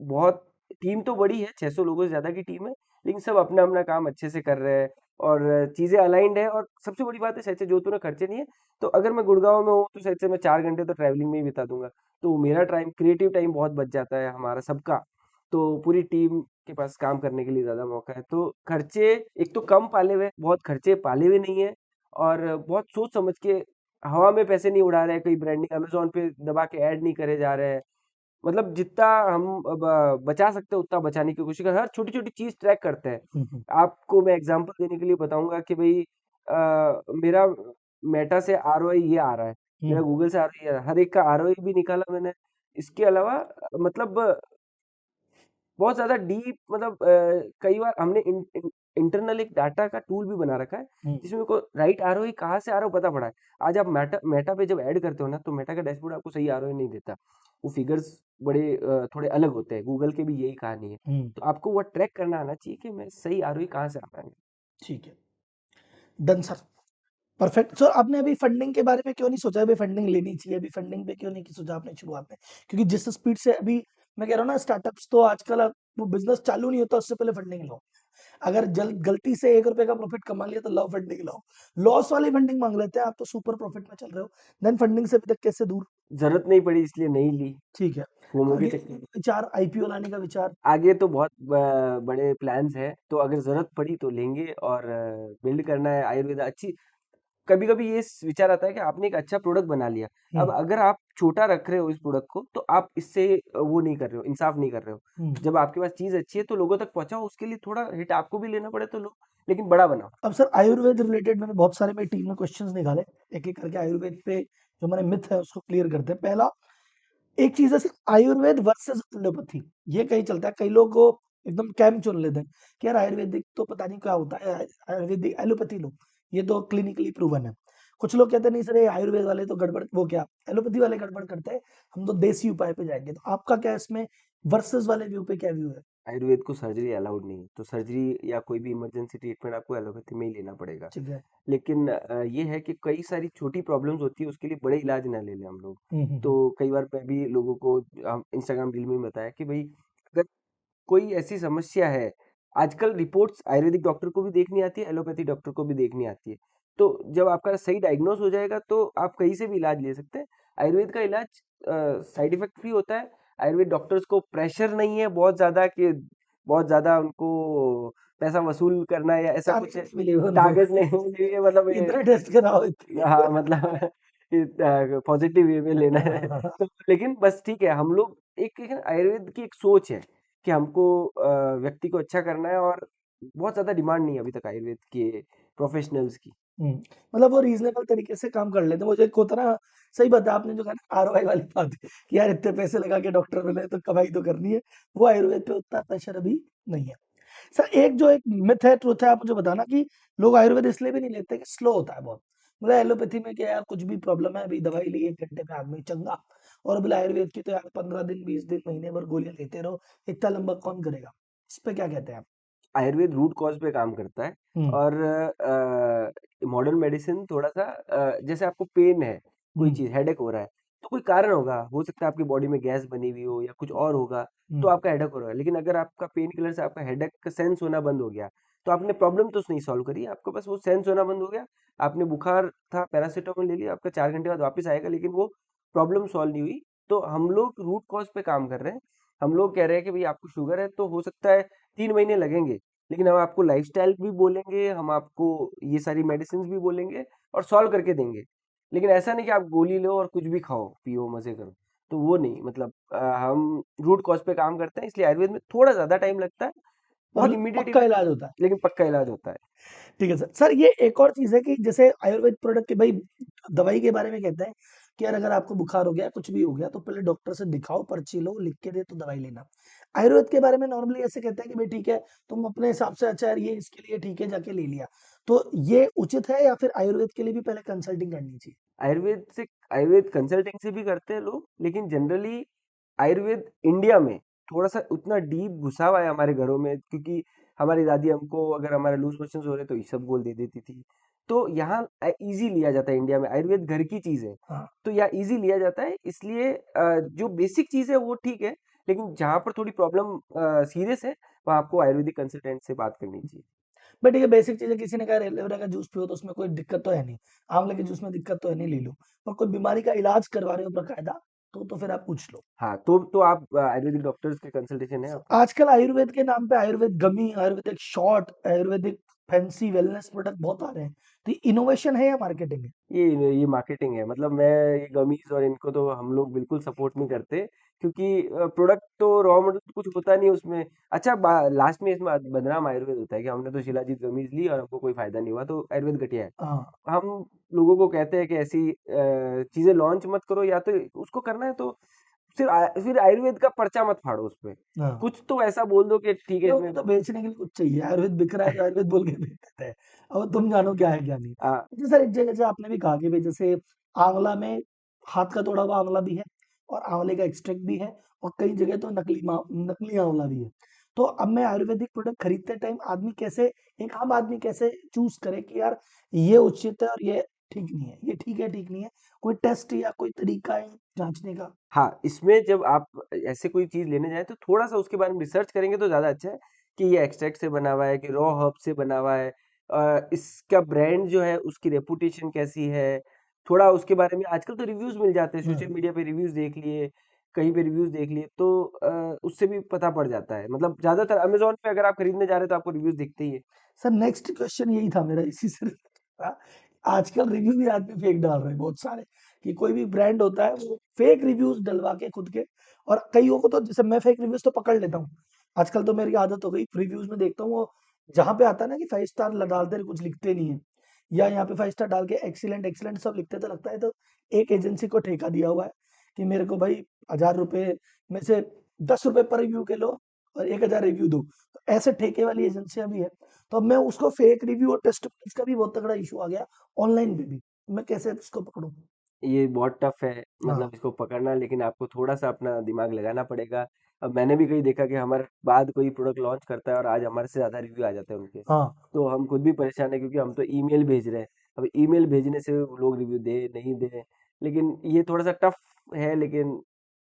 बहुत, टीम तो बड़ी है, 600 लोगों से ज़्यादा की टीम है, लेकिन सब अपना-अपना काम अच्छे से कर रहे हैं, और चीज़ें अलाइन्ड है। और सबसे बड़ी बात है, शायद से जोधपुर में खर्चे नहीं है, तो अगर मैं गुड़गाँव में हूँ, तो शायद से मैं 4 घंटे तो ट्रैवलिंग में ही बिता दूँगा। तो मेरा टाइम, क्रिएटिव टाइम बहुत बच जाता है हमारा सबका। तो पूरी टीम के पास काम करने के लिए ज़्यादा मौका है। तो खर्चे एक तो कम पाले हुए, बहुत खर्चे पाले हुए नहीं है, और बहुत सोच समझ के हवा में पैसे नहीं उड़ा रहे हैं, कोई ब्रांडिंग अमेज़न पे दबा के ऐड नहीं करे जा रहे हैं। मतलब जितना हम अब बचा सकते हैं उतना बचाने की कोशिश कर, हर छोटी-छोटी चीज़ ट्रैक करते हैं। हम्म, आपको मैं एग्ज़ाम्पल देने के लिए बताऊँगा कि भई मेरा मेटा से आरओआई ये आ रहा है, मेरा हम्म, गूगल से आरओआई आ रहा है, हर एक का आरओआई भी निकाला मैंने। इसके अलावा मतलब बहुत ज़्यादा डीप, मतलब कई बार हमने इंटरनल एक डाटा का टूल भी बना रखा है जिसमें को राइट आरओई कहाँ से आ रहा है पता पड़ा है। आज आप मेटा पे जब ऐड करते हो ना, तो मेटा का डैशबोर्ड आपको सही आरओई नहीं देता। वो फिगर्स बड़े थोड़े अलग होते हैं। गूगल के भी यही कहानी है। तो आपको वो ट्रैक करना आना चाहिए कि मैं सही आरओई कहाँ से आ रहा है। ठीक है, डन सर, परफेक्ट सर। आपने अभी फंडिंग के बारे में क्यों नहीं सोचा, अभी फंडिंग लेनी चाहिए, अभी फंडिंग पे क्यों नहीं सोचा आपने शुरुआत में? क्योंकि जिस स्पीड से अभी मैं कह रहा हूँ ना, स्टार्टअप्स तो आजकल वो बिजनेस चालू नहीं होता उससे पहले फंडिंग लो। अगर गलती से 1 रुपए का प्रॉफिट कमा लिया तो लो फंडिंग लो। लॉस वाली फंडिंग मांग लेते हैं, आप तो सुपर प्रॉफिट में चल रहे हो, देन फंडिंग से अभी तक कैसे दूर? जरूरत नहीं पड़ी इसलिए नहीं ली, ठीक है, फोमो के आगे चक्कर में। विचार आईपीओ लाने का विचार? आगे तो बहुत बड़े प्लान्स है, तो अगर जरूरत पड़ी तो लेंगे। और बिल्ड करना है आयुर्वेद अच्छी। कभी कभी ये विचार आता है कि आपने एक अच्छा प्रोडक्ट बना लिया, अब अगर आप छोटा रख रहे हो इस प्रोडक्ट को, तो आप इससे वो नहीं कर रहे हो, इंसाफ नहीं कर रहे हो। जब आपके पास चीज अच्छी है तो लोगों तक पहुंचाओ, उसके लिए थोड़ा हिट आपको भी लेना पड़े तो लो, लेकिन बड़ा बनाओ। अब सर आयुर्वेद रिलेटेड मैंने बहुत सारे मेरी टीम में क्वेश्चंस निकाले, एक एक करके आयुर्वेद पे जो मैंने मिथ है उसको क्लियर करते हैं। पहला एक चीज है सिर्फ आयुर्वेद वर्सेस एलोपैथी, ये कहीं चलता है, कई लोग को एकदम कैम चुन लेते हैं कि यार आयुर्वेदिक तो पता नहीं क्या होता है, आयुर्वेदिक एलोपैथी लो, ये तो क्लिनिकली प्रूवन है। कुछ लोग कहते हैं नहीं सर ये आयुर्वेद वाले तो गड़बड़, वो क्या एलोपैथी वाले गड़बड़ करते हैं, हम तो देसी उपाय पे जाएंगे। तो आपका क्या इसमें वर्सेस वाले व्यू पे क्या व्यू है? आयुर्वेद को सर्जरी अलाउड नहीं है, तो सर्जरी या कोई भी इमरजेंसी ट्रीटमेंट आपको एलोपैथी में ही लेना पड़ेगा। ठीक है। लेकिन ये है कि कई सारी छोटी प्रॉब्लम्स होती है, उसके लिए बड़े इलाज ना ले लें हम लोग। तो कई बार मैं भी लोगों को इंस्टाग्राम रील में बताया कि भाई अगर कोई ऐसी समस्या है, आजकल रिपोर्ट्स आयुर्वेदिक डॉक्टर को भी देखनी आती है, एलोपैथी डॉक्टर को भी देखनी आती है। तो जब आपका सही डायग्नोस हो जाएगा तो आप कहीं से भी इलाज ले सकते हैं। आयुर्वेद का इलाज साइड इफेक्ट फ्री होता है। आयुर्वेद डॉक्टर्स को प्रेशर नहीं है बहुत ज्यादा कि बहुत ज्यादा उनको पैसा वसूल करना है या ऐसा कुछ है। टारगेट मिले हुए उनको, टारगेट नहीं है, ये मतलब इतना टेस्ट कराओ इतनी। हाँ मतलब पॉजिटिव वे में लेना है। तो लेकिन बस ठीक है, हम लोग एक आयुर्वेद की एक सोच है कि हमको व्यक्ति को अच्छा करना है, और बहुत ज्यादा डिमांड नहीं है अभी तक आयुर्वेद के प्रोफेशनल्स की। मतलब वो रीजनेबल तरीके से काम कर लेते हैं। मुझे एक होता ना, सही बात है आपने जो कहा ना आरओआई वाली बात कि यार इतने पैसे लगा के डॉक्टर मिले तो कमाई तो करनी है, वो आयुर्वेद पे उतना प्रेशर अभी नहीं है। सर एक जो एक मिथ है, ट्रुथ है, आप मुझे बताना कि लोग आयुर्वेद इसलिए भी नहीं लेते कि स्लो होता है बहुत। मतलब एलोपैथी में क्या यार कुछ भी प्रॉब्लम है अभी दवाई ली 1 घंटे में आदमी चंगा, और बोले आयुर्वेद की तो यार 15 दिन 20 दिन महीने भर गोलियां लेते रहो, इतना लंबा कौन करेगा? इस पे क्या कहते हैं आप? आयुर्वेद रूट कॉज पे काम करता है। हम्म। और मॉडर्न मेडिसिन थोड़ा सा जैसे आपको पेन है, कोई हम्म। चीज हेडेक हो रहा है, तो कोई कारण होगा, हो सकता है आपकी बॉडी में गैस बनी हुई हो या कुछ और होगा, तो आपका हेडेक हो रहा है। लेकिन अगर आपका पेन किलर से आपका हेडेक का सेंस होना बंद हो गया, तो आपने प्रॉब्लम तो नहीं सॉल्व करी, आपको बस वो सेंस होना बंद हो गया। आपने बुखार था, पैरासीटामोल ले लिया, आपका 4 घंटे बाद वापस आएगा, लेकिन वो प्रॉब्लम सॉल्व नहीं हुई। तो हम लोग रूट कॉज पे काम कर रहे हैं। हम लोग कह रहे हैं कि भाई आपको शुगर है तो हो सकता है 3 महीने लगेंगे, लेकिन हम आपको लाइफस्टाइल भी बोलेंगे, हम आपको ये सारी मेडिसिन भी बोलेंगे और सॉल्व करके देंगे। लेकिन ऐसा नहीं कि आप गोली लो और कुछ भी खाओ पियो मजे करो, तो वो नहीं। मतलब हम रूट कॉज पे काम करते हैं, इसलिए आयुर्वेद में थोड़ा ज्यादा टाइम लगता है। बहुत मतलब इमीडिएट पक्का इफेक्ट, इलाज होता है। लेकिन पक्का इलाज होता है। ठीक है सर। सर ये एक और चीज है कि जैसे आयुर्वेद प्रोडक्ट के भाई दवाई के बारे में कहते हैं कि यार अगर आपको बुखार हो गया कुछ भी हो गया तो पहले डॉक्टर से दिखाओ, पर्ची लो, लिख के दे तो दवाई लेना। आयुर्वेद के बारे में नॉर्मली ऐसे कहते हैं कि भाई ठीक है तुम अपने हिसाब से, अच्छा यार ये इसके लिए ठीक है जाके ले लिया, तो ये उचित है या फिर आयुर्वेद के लिए भी पहले कंसल्टिंग करनी चाहिए? आयुर्वेद से आयुर्वेद कंसल्टिंग से भी करते हैं लोग, लेकिन जनरली आयुर्वेद इंडिया में थोड़ा सा उतना डीप घुसा हुआ है हमारे घरों में, क्योंकि हमारी दादी हमको अगर हमारे लूज मोशंस हो रहे तो इसबगोल दे देती थी। तो यहाँ इजी लिया जाता है, इंडिया में आयुर्वेद घर की चीज है, हाँ। तो यहाँ इजी लिया जाता है। इसलिए जो बेसिक चीज है वो ठीक है, लेकिन जहाँ पर थोड़ी प्रॉब्लम सीरियस है, वहाँ आपको आयुर्वेदिक कंसल्टेंट से बात करनी चाहिए। बट ये बेसिक चीजें, किसी ने कहा एलोवेरा का जूस पियो तो उसमें कोई दिक्कत तो है नहीं, आंवले के जूस में दिक्कत तो है नहीं, ले लो। और कोई बीमारी का इलाज करवा रहे हो बकायदा तो फिर आप पूछ लो। हाँ, तो आप आयुर्वेदिक डॉक्टर्स के कंसल्टेशन है आपको। आजकल आयुर्वेद के नाम पे Ayurveda gummy, Ayurvedic shot, Ayurvedic fancy wellness product बहुत आ रहे हैं, तो इनोवेशन है या मार्केटिंग है? ये मार्केटिंग है। मतलब मैं ये गमीज और इनको तो हम लोग बिल्कुल सपोर्ट नहीं करते, क्योंकि प्रोडक्ट तो रॉ मटेरियल कुछ होता नहीं उसमें। अच्छा, लास्ट में इसमें बदनाम आयुर्वेद होता है कि हमने तो शिलाजीत गमीज ली और हमको कोई फायदा नहीं हुआ, तो आयुर्वेद घटिया है। हाँ। हम लोगों को कहते हैं कि ऐसी चीजें लॉन्च मत करो, या तो उसको करना है तो फिर आयुर्वेद का पर्चा मत फाड़ो उसपे, हाँ कुछ तो ऐसा बोल दो कि ठीक है तो इसमें। तो बेचने के लिए कुछ चाहिए, आयुर्वेद बिक रहा है तो आयुर्वेद बोल के बेच देते हैं। अब तुम जानो क्या है क्या नहीं। हाँ जैसे सर एक जगह से आपने भी कहा कि भाई जैसे आंवला में हाथ का तोड़ा हुआ आंवला भी है और आंवले का एक्सट्रैक्ट भी है और कई जगह तो नकली आंवला भी है। तो अब मैं आयुर्वेदिक प्रोडक्ट खरीदते टाइम आदमी कैसे, एक आम आदमी कैसे चूज करे कि यार ये उचित है और ये ठीक नहीं है, ये ठीक है ठीक नहीं है, कोई टेस्ट या कोई तरीका है जांचने का? हाँ, इसमें जब आप ऐसे कोई चीज लेने जाए तो थोड़ा सा उसके बारे में रिसर्च करेंगे तो ज्यादा अच्छा है कि ये एक्सट्रैक्ट से बना हुआ है कि रॉ हर्ब से बना हुआ है, इसका ब्रांड जो है उसकी रेपुटेशन कैसी है, थोड़ा उसके बारे में आजकल तो रिव्यूज मिल जाते हैं, सोशल हम्म मीडिया पे रिव्यूज देख लिए, कहीं पे रिव्यूज देख लिए, तो उससे भी पता पड़ जाता है। मतलब ज्यादातर अमेजोन पे अगर आप खरीदने जा रहे हो तो आपको रिव्यूज दिखते ही है। सर नेक्स्ट क्वेश्चन यही था मेरा, इसी से था। आजकल रिव्यू भी आदमी फेक डाल रहे हैं बहुत सारे, कि कोई भी ब्रांड होता है वो फेक रिव्यूज डलवा के खुद के, और कईयों को तो जैसे मैं फेक रिव्यूज तो पकड़ लेता हूँ। आजकल तो मेरी आदत हो गई, रिव्यूज में देखता हूँ वो जहाँ पे आता है ना कि 5 स्टार डालते हैं कुछ लिखते नहीं है, या यहाँ पे 5 स्टार डाल के एक्सीलेंट एक्सीलेंट सब लिखते, तो लगता है तो एक एजेंसी को ठेका दिया हुआ है कि मेरे को भाई 1000 रुपए में से 10 रुपए पर रिव्यू के लो और 1000 रिव्यू दो, तो ऐसे ठेके वाली एजेंसियां भी है। तो अब मैं उसको फेक रिव्यू और टेस्टिमोनियल्स का भी बहुत तगड़ा इशू आ गया ऑनलाइन पे भी, मैं कैसे इसको पकड़ूं? ये बहुत टफ है, हाँ मतलब इसको पकड़ना, लेकिन आपको थोड़ा सा अपना दिमाग लगाना पड़ेगा। अब मैंने भी कहीं देखा कि हमारे बाद कोई प्रोडक्ट लॉन्च करता है और आज हमारे से ज्यादा रिव्यू आ जाते हैं उनके, हाँ तो हम खुद भी परेशान है क्योंकि हम तो ईमेल भेज रहे हैं। अब ईमेल भेजने से वो लोग रिव्यू दे नहीं दे, लेकिन ये थोड़ा सा टफ है, लेकिन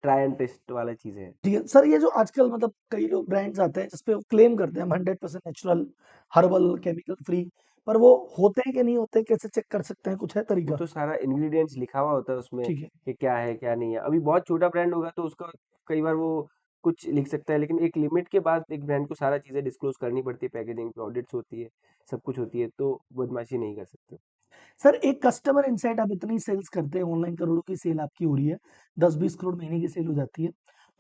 ट्राई एंड टेस्ट वाला चीज है। ठीक है सर, ये जो आजकल मतलब कई लोग ब्रांड्स आते हैं जिसपे वो क्लेम करते हैं हम 100% नेचुरल, हर्बल, केमिकल फ्री, पर वो होते हैं कि नहीं होते, कैसे चेक कर सकते हैं, कुछ है वो तरीका? तो सारा इंग्रेडिएंट्स लिखा हुआ होता है उसमें ठीक है। कि क्या है क्या नहीं है। अभी बहुत छोटा ब्रांड होगा तो उसका कई बार वो कुछ लिख सकता है, लेकिन एक लिमिट के बाद एक ब्रांड को सारा चीजें डिस्क्लोज करनी पड़ती है, पैकेजिंग पे ऑडिट्स होती है, सब कुछ होती है, तो बदमाशी नहीं कर सकते। सर एक कस्टमर इनसाइट, आप इतनी सेल्स करते हैं, ऑनलाइन करोड़ों की सेल आपकी हो रही है, 10-20 करोड़ महीने की सेल हो जाती है,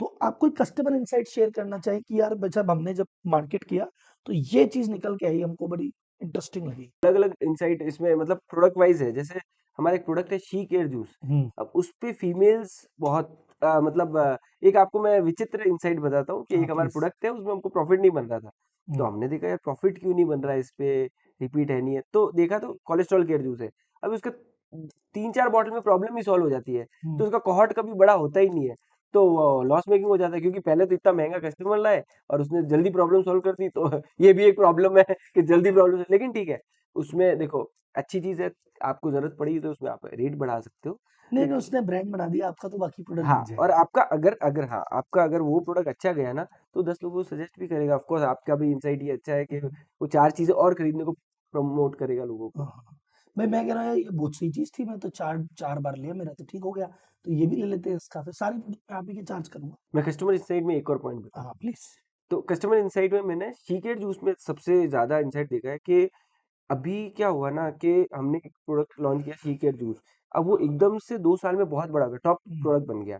तो आप कोई कस्टमर इनसाइट शेयर करना चाहें कि यार जब हमने जब मार्केट किया तो ये चीज निकल के आई, हमको बड़ी इंटरेस्टिंग लगी? अलग अलग इंसाइट इसमें मतलब प्रोडक्ट वाइज है। जैसे हमारा एक प्रोडक्ट है शी केयर जूस, हम्म। अब उस पे फीमेल्स बहुत मतलब एक आपको मैं विचित्र इंसाइट बताता हूँ कि हाँ एक हमारा प्लीज। प्रोडक्ट है उसमें हमको प्रॉफिट नहीं बन रहा था, तो हम्म। हमने देखा यार प्रॉफिट क्यों नहीं बन रहा है इस पे, रिपीट है नहीं है, तो देखा तो कोलेस्ट्रॉल केयर जूस है। अब उसका 3-4 बॉटल में प्रॉब्लम ही सॉल्व हो जाती है, हम्म। तो उसका कॉहर्ट कभी बड़ा होता ही नहीं है, तो लॉस मेकिंग हो जाता है क्योंकि पहले तो इतना महंगा कस्टमर लाए और उसने जल्दी प्रॉब्लम सॉल्व कर दी, तो ये भी एक प्रॉब्लम है कि जल्दी प्रॉब्लम, लेकिन ठीक है, उसमें देखो अच्छी चीज है, आपको जरूरत पड़ी तो उसमें आप रेट बढ़ा सकते हो। नहीं नहीं, लेकिन उसने ब्रांड बना दिया आपका तो बाकी प्रोडक्ट हाँ, बिक और जाएगा। आपका अगर अगर हाँ आपका अगर वो प्रोडक्ट अच्छा गया ना, तो 10 लोगों को सजेस्ट भी करेगा, ऑफ कोर्स आपका भी इंसाइट ये अच्छा है कि हम्म। वो 4 चीजें और खरीदने को प्रमोट करेगा लोगों हाँ को। हाँ हाँ। भाई मैं कह रहा हूँ यार ये बहुत सही चीज थी, मैं तो चार चार बार लिया, मेरा तो ठीक हो गया, तो ये भी ले लेते हैं इसका, फिर सारी प्रोडक्ट मैं आप ही के चार्ज करूंगा। मैं कस्टमर इंसाइट में एक और पॉइंट बताऊँ, हाँ प्लीज। तो कस्टमर इंसाइट में मैंने सीक्रेट जूस में सबसे ज्यादा इंसाइट देखा है कि अभी क्या हुआ ना कि हमने एक प्रोडक्ट लॉन्च किया सीक्रेट जूस, अब वो एकदम से 2 साल में बहुत बड़ा हो गया, टॉप हम्म। प्रोडक्ट बन गया।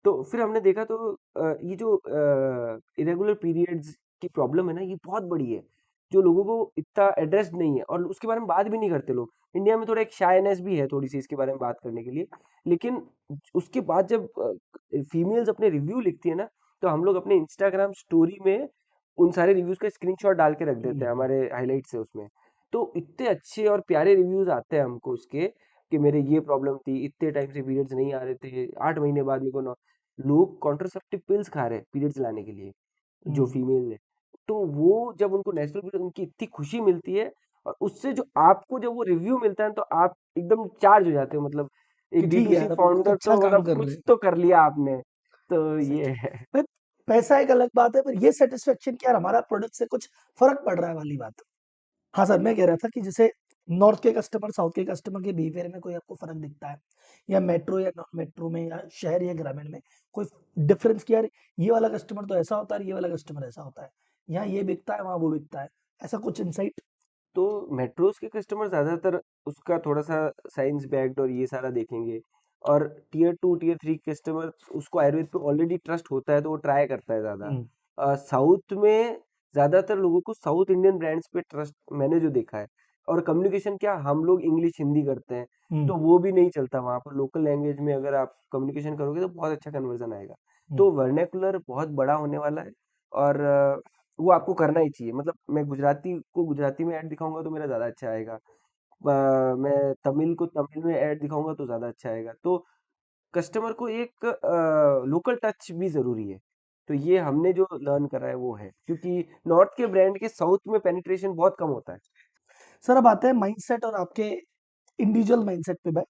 तो फिर हमने देखा तो ये जो इरेगुलर पीरियड्स की प्रॉब्लम है ना, ये बहुत बड़ी है, जो लोगों को इतना एड्रेस नहीं है और उसके बारे में बात भी नहीं करते लोग। इंडिया में थोड़ा एक शायनेस भी है थोड़ी सी इसके बारे में बात करने के लिए, लेकिन उसके बाद जब फीमेल्स अपने रिव्यू लिखती है ना, तो हम लोग अपने इंस्टाग्राम स्टोरी में उन सारे रिव्यूज का स्क्रीनशॉट डाल के रख देते हैं, हम्म। हमारे हाईलाइट्स है उसमें, तो इतने अच्छे और प्यारे रिव्यूज आते हैं हमको उसके कि मेरे ये प्रॉब्लम थी, इतने टाइम से पीरियड्स नहीं आ रहे थे, 8 महीने बाद मेरे को, लोग कॉन्ट्रासेप्टिव पिल्स खा रहे हैं पीरियड्स लाने के लिए, जो हम्म। फीमेल है, तो वो जब उनको नेचुरल पीरियड उनकी इतनी खुशी मिलती है, और उससे जो आपको जब वो रिव्यू मिलता है तो आप एकदम चार्ज हो जाते हो, मतलब कि एक ठीक है D2C यार अपन कुछ फाउंडर अच्छा तो काम मतलब कर रहे कुछ हैं। तो कर लिया आपने, तो सही ये है। है। भाई पैसा एक अलग बात है, पर ये सेटिस्फेक्शन कि यार हमारा प्रोडक्ट से कुछ फर्क पड़ रहा है वाली बात। हाँ सर, मैं कह रहा था कि जैसे नॉर्थ के कस्टमर साउथ के कस्टमर के बिहेवियर में कोई आपको फर्क दिखता है, या मेट्रो या नॉन मेट्रो में, या शहर या ग्रामीण में कोई डिफरेंस, कि यार ये वाला कस्टमर तो ऐसा होता है, ये वाला कस्टमर ऐसा होता है, यहाँ ये बिकता है वहाँ वो बिकता है, ऐसा कुछ इंसाइट? तो मेट्रोस के कस्टमर ज्यादातर उसका थोड़ा सा साइंस बैक्ड और ये सारा देखेंगे, और टियर 2 टियर 3 कस्टमर उसको आयुर्वेद पे ऑलरेडी ट्रस्ट होता है तो वो ट्राई करता है हम्म। ज्यादा। साउथ में ज्यादातर लोगों को साउथ इंडियन ब्रांड्स पे ट्रस्ट मैंने जो देखा है, और कम्युनिकेशन क्या, हम लोग इंग्लिश हिंदी करते हैं, तो हम्म वो भी नहीं चलता वहाँ पर। लोकल लैंग्वेज में अगर आप कम्युनिकेशन करोगे तो बहुत अच्छा कन्वर्जन आएगा। हम्म तो वर्नाक्युलर बहुत बड़ा होने वाला है, और वो आपको करना ही चाहिए। मतलब मैं गुजराती को गुजराती में ऐड दिखाऊंगा तो मेरा ज़्यादा अच्छा आएगा, मैं तमिल को तमिल में ऐड दिखाऊंगा तो ज़्यादा अच्छा आएगा। तो कस्टमर को एक लोकल टच भी ज़रूरी है। तो ये हमने जो लर्न करा है वो है, क्योंकि नॉर्थ के ब्रांड के साउथ में पेनिट्रेशन बहुत कम होता है। सर अब आते हैं माइंडसेट और आपके इंडिविजुअल माइंडसेट पे भाई,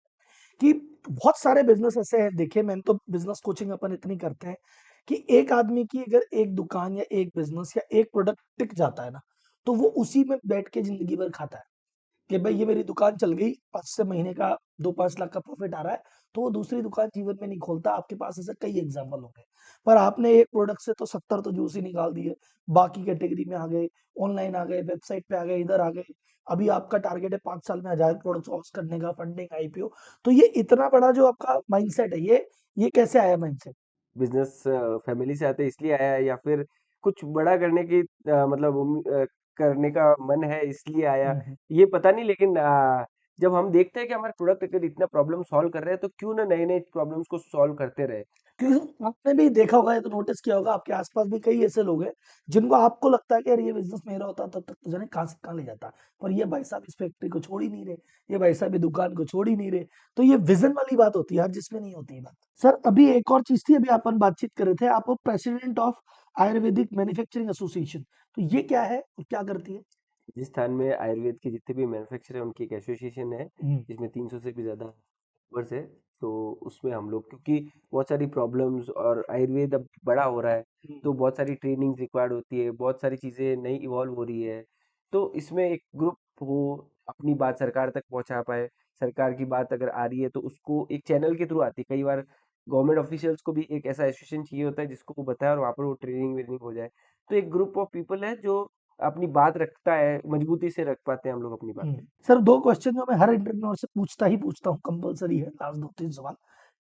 कि बहुत सारे बिजनेस ऐसे हैं, देखिए मैंने तो बिजनेस कोचिंग अपन इतनी करते हैं कि एक आदमी की अगर एक दुकान या एक बिजनेस या एक प्रोडक्ट टिक जाता है ना, तो वो उसी में बैठ के जिंदगी भर खाता है कि भाई ये मेरी दुकान चल गई, 5 से महीने का 2-5 लाख का प्रॉफिट आ रहा है, तो वो दूसरी दुकान जीवन में नहीं खोलता। आपके पास ऐसे कई एग्जाम्पल होंगे, पर आपने एक प्रोडक्ट से तो 70 तो जूस ही निकाल दिए, बाकी कैटेगरी में आ गए, ऑनलाइन आ गए, वेबसाइट पे आ गए, इधर आ गए। अभी आपका टारगेट है 5 साल में 1000 प्रोडक्ट लॉन्च करने का, फंडिंग, आईपीओ। तो ये इतना बड़ा जो आपका माइंडसेट है, ये कैसे आया माइंडसेट? बिजनेस फैमिली से आते इसलिए आया है, या फिर कुछ बड़ा करने की मतलब करने का मन है इसलिए आया, ये पता नहीं। लेकिन जब हम देखते हैं कि हमारे प्रोडक्ट अगर इतना प्रॉब्लम सॉल्व कर रहे हैं तो क्यों ना नए नए प्रॉब्लम्स को सॉल्व करते रहे। क्योंकि आपने भी देखा होगा, ये तो नोटिस किया होगा, आपके आसपास भी कई ऐसे लोग हैं जिनको आपको लगता है कि यार ये बिजनेस मेरा होता तब तक तो जाने कहाँ से कहाँ ले जाता, पर ये भाई साहब इस फैक्ट्री को छोड़ ही नहीं रहे, ये भाई साहब ये दुकान को छोड़ ही नहीं रहे। तो ये विजन वाली बात होती है, हर जिसमें नहीं होती है बात। सर अभी एक और चीज थी, अभी अपन बातचीत कर रहे थे, आप president of Ayurvedic manufacturing association, तो ये क्या है और क्या करती है? राजस्थान में आयुर्वेद के जितने भी मैन्युफैक्चरर हैं उनकी एक एसोसिएशन है, हम्म जिसमें 300 से भी ज़्यादा मेंबर्स है। तो उसमें हम लोग, क्योंकि बहुत सारी प्रॉब्लम्स और आयुर्वेद अब बड़ा हो रहा है, हम्म तो बहुत सारी ट्रेनिंग्स रिक्वायर्ड होती है, बहुत सारी चीज़ें नई इवॉल्व हो रही है। तो इसमें एक ग्रुप हो अपनी बात सरकार तक पहुंचा पाए, सरकार की बात अगर आ रही है तो उसको एक चैनल के थ्रू आती है। कई बार गवर्नमेंट ऑफिशियल्स को भी एक ऐसा एसोसिएशन चाहिए होता है जिसको वो बताए और वहाँ पर वो ट्रेनिंग वेनिंग हो जाए। तो एक ग्रुप ऑफ पीपल है जो अपनी बात रखता है, मजबूती से रख पाते हैं हम लोग अपनी बातें। सर दो क्वेश्चन जो मैं हर इंटरव्यूअर से पूछता ही पूछता हूँ, कंपलसरी है, लास्ट 2-3 सवाल।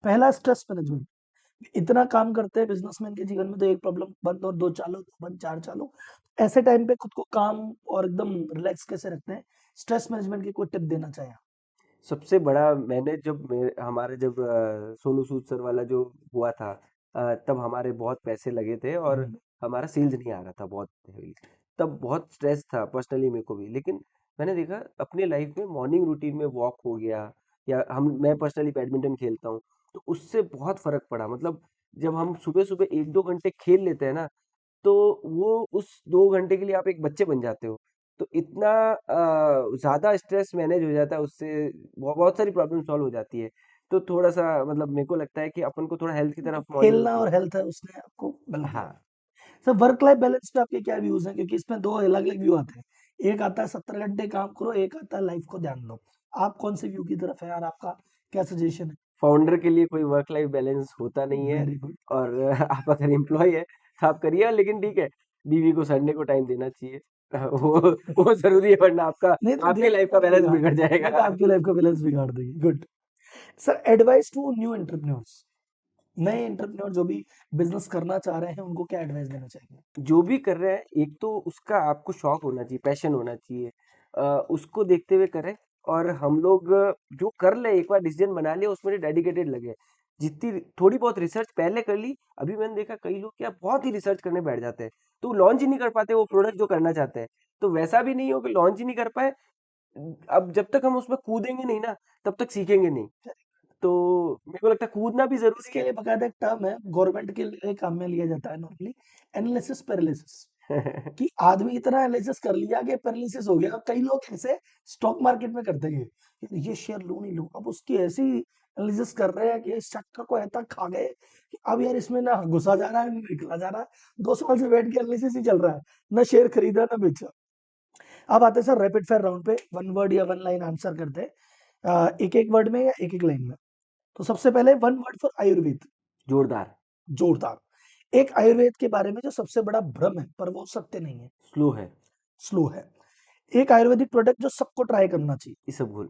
पहला, स्ट्रेस मैनेजमेंट। इतना काम करते हैं बिजनेसमैन के जीवन में, तो एक प्रॉब्लम बंद और दो चालू, दो बंद चार चालू। ऐसे टाइम पे खुद को काम और एकदम रिलैक्स कैसे रखते हैं? स्ट्रेस मैनेजमेंट की कोई टिप देना चाहिए? सबसे बड़ा, मैंने जब हमारे जब सोनू सूद सर वाला जो हुआ था, तब हमारे बहुत पैसे लगे थे और हम्म, हमारा सेल्स नहीं आ रहा था बहुत heavy। तब बहुत स्ट्रेस था पर्सनली मेरे को भी। लेकिन मैंने देखा अपने लाइफ में मॉर्निंग रूटीन में वॉक हो गया, या मैं पर्सनली बैडमिंटन खेलता हूँ, तो उससे बहुत फर्क पड़ा। मतलब जब हम सुबह सुबह 1-2 घंटे खेल लेते हैं ना, तो वो उस 2 घंटे के लिए आप एक बच्चे बन जाते हो। तो इतना ज़्यादा स्ट्रेस मैनेज हो जाता है उससे, बहुत सारी प्रॉब्लम सॉल्व हो जाती है। तो थोड़ा सा मतलब मेरे को लगता है कि अपन को थोड़ा हेल्थ की तो तरफ मॉर्निंग खेलना और रूटीन। हेल्थ है उसने आपको बल दिया। हाँ। सर वर्क लाइफ बैलेंस पे आपके क्या व्यूज हैं? क्योंकि इसमें दो अलग अलग व्यू आते हैं, एक आता है 70 घंटे काम करो, एक आता है लाइफ को ध्यान दो। आप कौन से व्यू की तरफ है यार? आपका क्या सजेशन है? फाउंडर के लिए कोई वर्क लाइफ बैलेंस होता नहीं है, वेरी गुड। और आप अगर एम्प्लॉय है तो आप करिए, लेकिन ठीक है, बीवी को संडे को टाइम देना चाहिए। वो जरूरी है, वरना आपका नहीं तो आपकी लाइफ का बैलेंस बिगड़ नहीं तो जाएगा। आपकी लाइफ का बैलेंस बिगाड़ देगी। Good. Sir advice to new entrepreneurs, नए एंटरप्रेन्योर जो भी बिजनेस करना चाह रहे हैं, उनको क्या एडवाइस देना चाहिए? जो भी कर रहे हैं, एक तो उसका आपको शौक होना चाहिए, पैशन होना चाहिए, उसको देखते हुए करें। और हम लोग जो कर ले, एक बार डिसीजन बना लिया उसमें डेडिकेटेड लगे। जितनी थोड़ी बहुत रिसर्च पहले कर ली, अभी मैंने देखा कई लोग क्या बहुत ही रिसर्च करने बैठ जाते हैं, तो लॉन्च ही नहीं कर पाते वो प्रोडक्ट जो करना चाहते हैं। तो वैसा भी नहीं हो कि लॉन्च ही नहीं कर पाए। अब जब तक हम उसमें कूदेंगे नहीं ना, तब तक सीखेंगे नहीं। तो मेरे को लगता है कूदना भी जरूरी इसके लिए बकायदा एक टर्म है, गवर्नमेंट के लिए काम में लिया जाता है नॉर्मली, एनालिसिस पैरालिसिस। है। कि आदमी इतना एनालिसिस कर लिया कि पैरालिसिस हो गया। अब कई लोग ऐसे स्टॉक मार्केट में करते हैं, ये शेयर लूं नहीं लूं, अब उसकी ऐसी एनालिसिस कर रहे हैं कि इस चक्कर को ऐसा खा गए कि अब यार इसमें ना घुसा जा रहा है ना निकला जा रहा है, 2 साल से बैठ के एनालिसिस ही चल रहा है, ना शेयर खरीदा ना बेचा। अब आते हैं सर रैपिड फायर राउंड पे, वन वर्ड या वन लाइन आंसर करते हैं, एक एक वर्ड में या एक एक लाइन में। तो सबसे पहले वन वर्ड फॉर आयुर्वेद। जोरदार। जोरदार। एक आयुर्वेद के बारे में जो सबसे बड़ा भ्रम है पर वो सत्य नहीं है। स्लो है। स्लो है। एक आयुर्वेदिक प्रोडक्ट जो सबको ट्राई करना चाहिए। इसबगोल।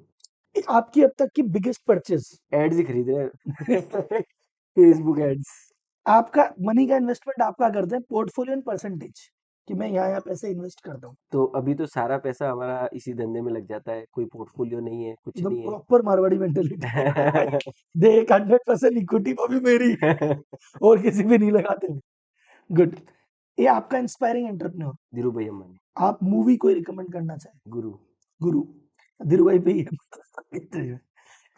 आपकी अब तक की बिगेस्ट परचेज। एड्स ही खरीद रहे हैं। Facebook ads. आपका मनी का इन्वेस्टमेंट आप क्या करते हैं? Portfolio and percentage. कि मैं यहाँ पैसे इन्वेस्ट करता हूँ? तो अभी तो सारा पैसा हमारा इसी धंधे में लग जाता है, कोई पोर्टफोलियो नहीं है, कुछ एकदम नहीं प्रॉपर मारवाड़ी मेंटेलिटी है भाई। है। देख 100% इक्विटी वो भी मेरी, और किसी भी नहीं लगाते। गुड। ये आपका इंस्पायरिंग एंटरप्रेन्योर। धीरू भाई अंबानी, आप मूवी कोई रिकमेंड करना चाहें? गुरु। गुरु। धीरू भाई पे ही है।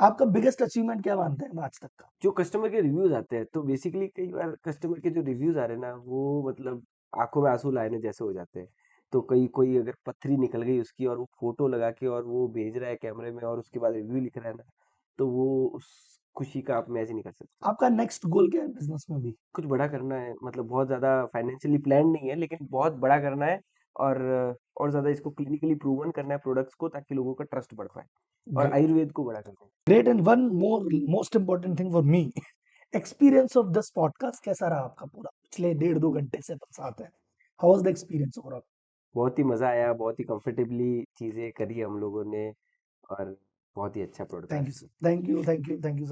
आपका बिगेस्ट अचीवमेंट क्या मानते हैं आज तक का? जो कस्टमर के रिव्यूज आते हैं, तो बेसिकली कई बार कस्टमर के जो रिव्यूज आ रहे हैं ना, वो मतलब आंखों में आंसू लाने जैसे हो जाते हैं। तो कई कोई अगर पथरी निकल गई उसकी और वो फोटो लगा के और वो भेज रहा है कैमरे में और उसके बाद रिव्यू लिख रहा है ना, तो वो उस खुशी का आप इमेजिन नहीं कर सकते। आपका नेक्स्ट गोल क्या है बिजनेस में भी? कुछ बड़ा करना है, मतलब बहुत ज्यादा फाइनेंशियली प्लान नहीं है, लेकिन बहुत बड़ा करना है। और और ज्यादा इसको क्लिनिकली प्रूवन करना है प्रोडक्ट्स को, ताकि लोगों का ट्रस्ट बढ़ पाए, और आयुर्वेद को बड़ा करना है। Great. And one more most important thing for me, experience of this podcast कैसा रहा आपका? पूरा पिछले 1.5 2 घंटे से साथ है, how was the experience overall? बहुत ही मजा आया, बहुत ही कंफर्टेबली चीजें करी हम लोगों ने, और बहुत ही अच्छा thank podcast. You, thank you, thank you, thank you sir.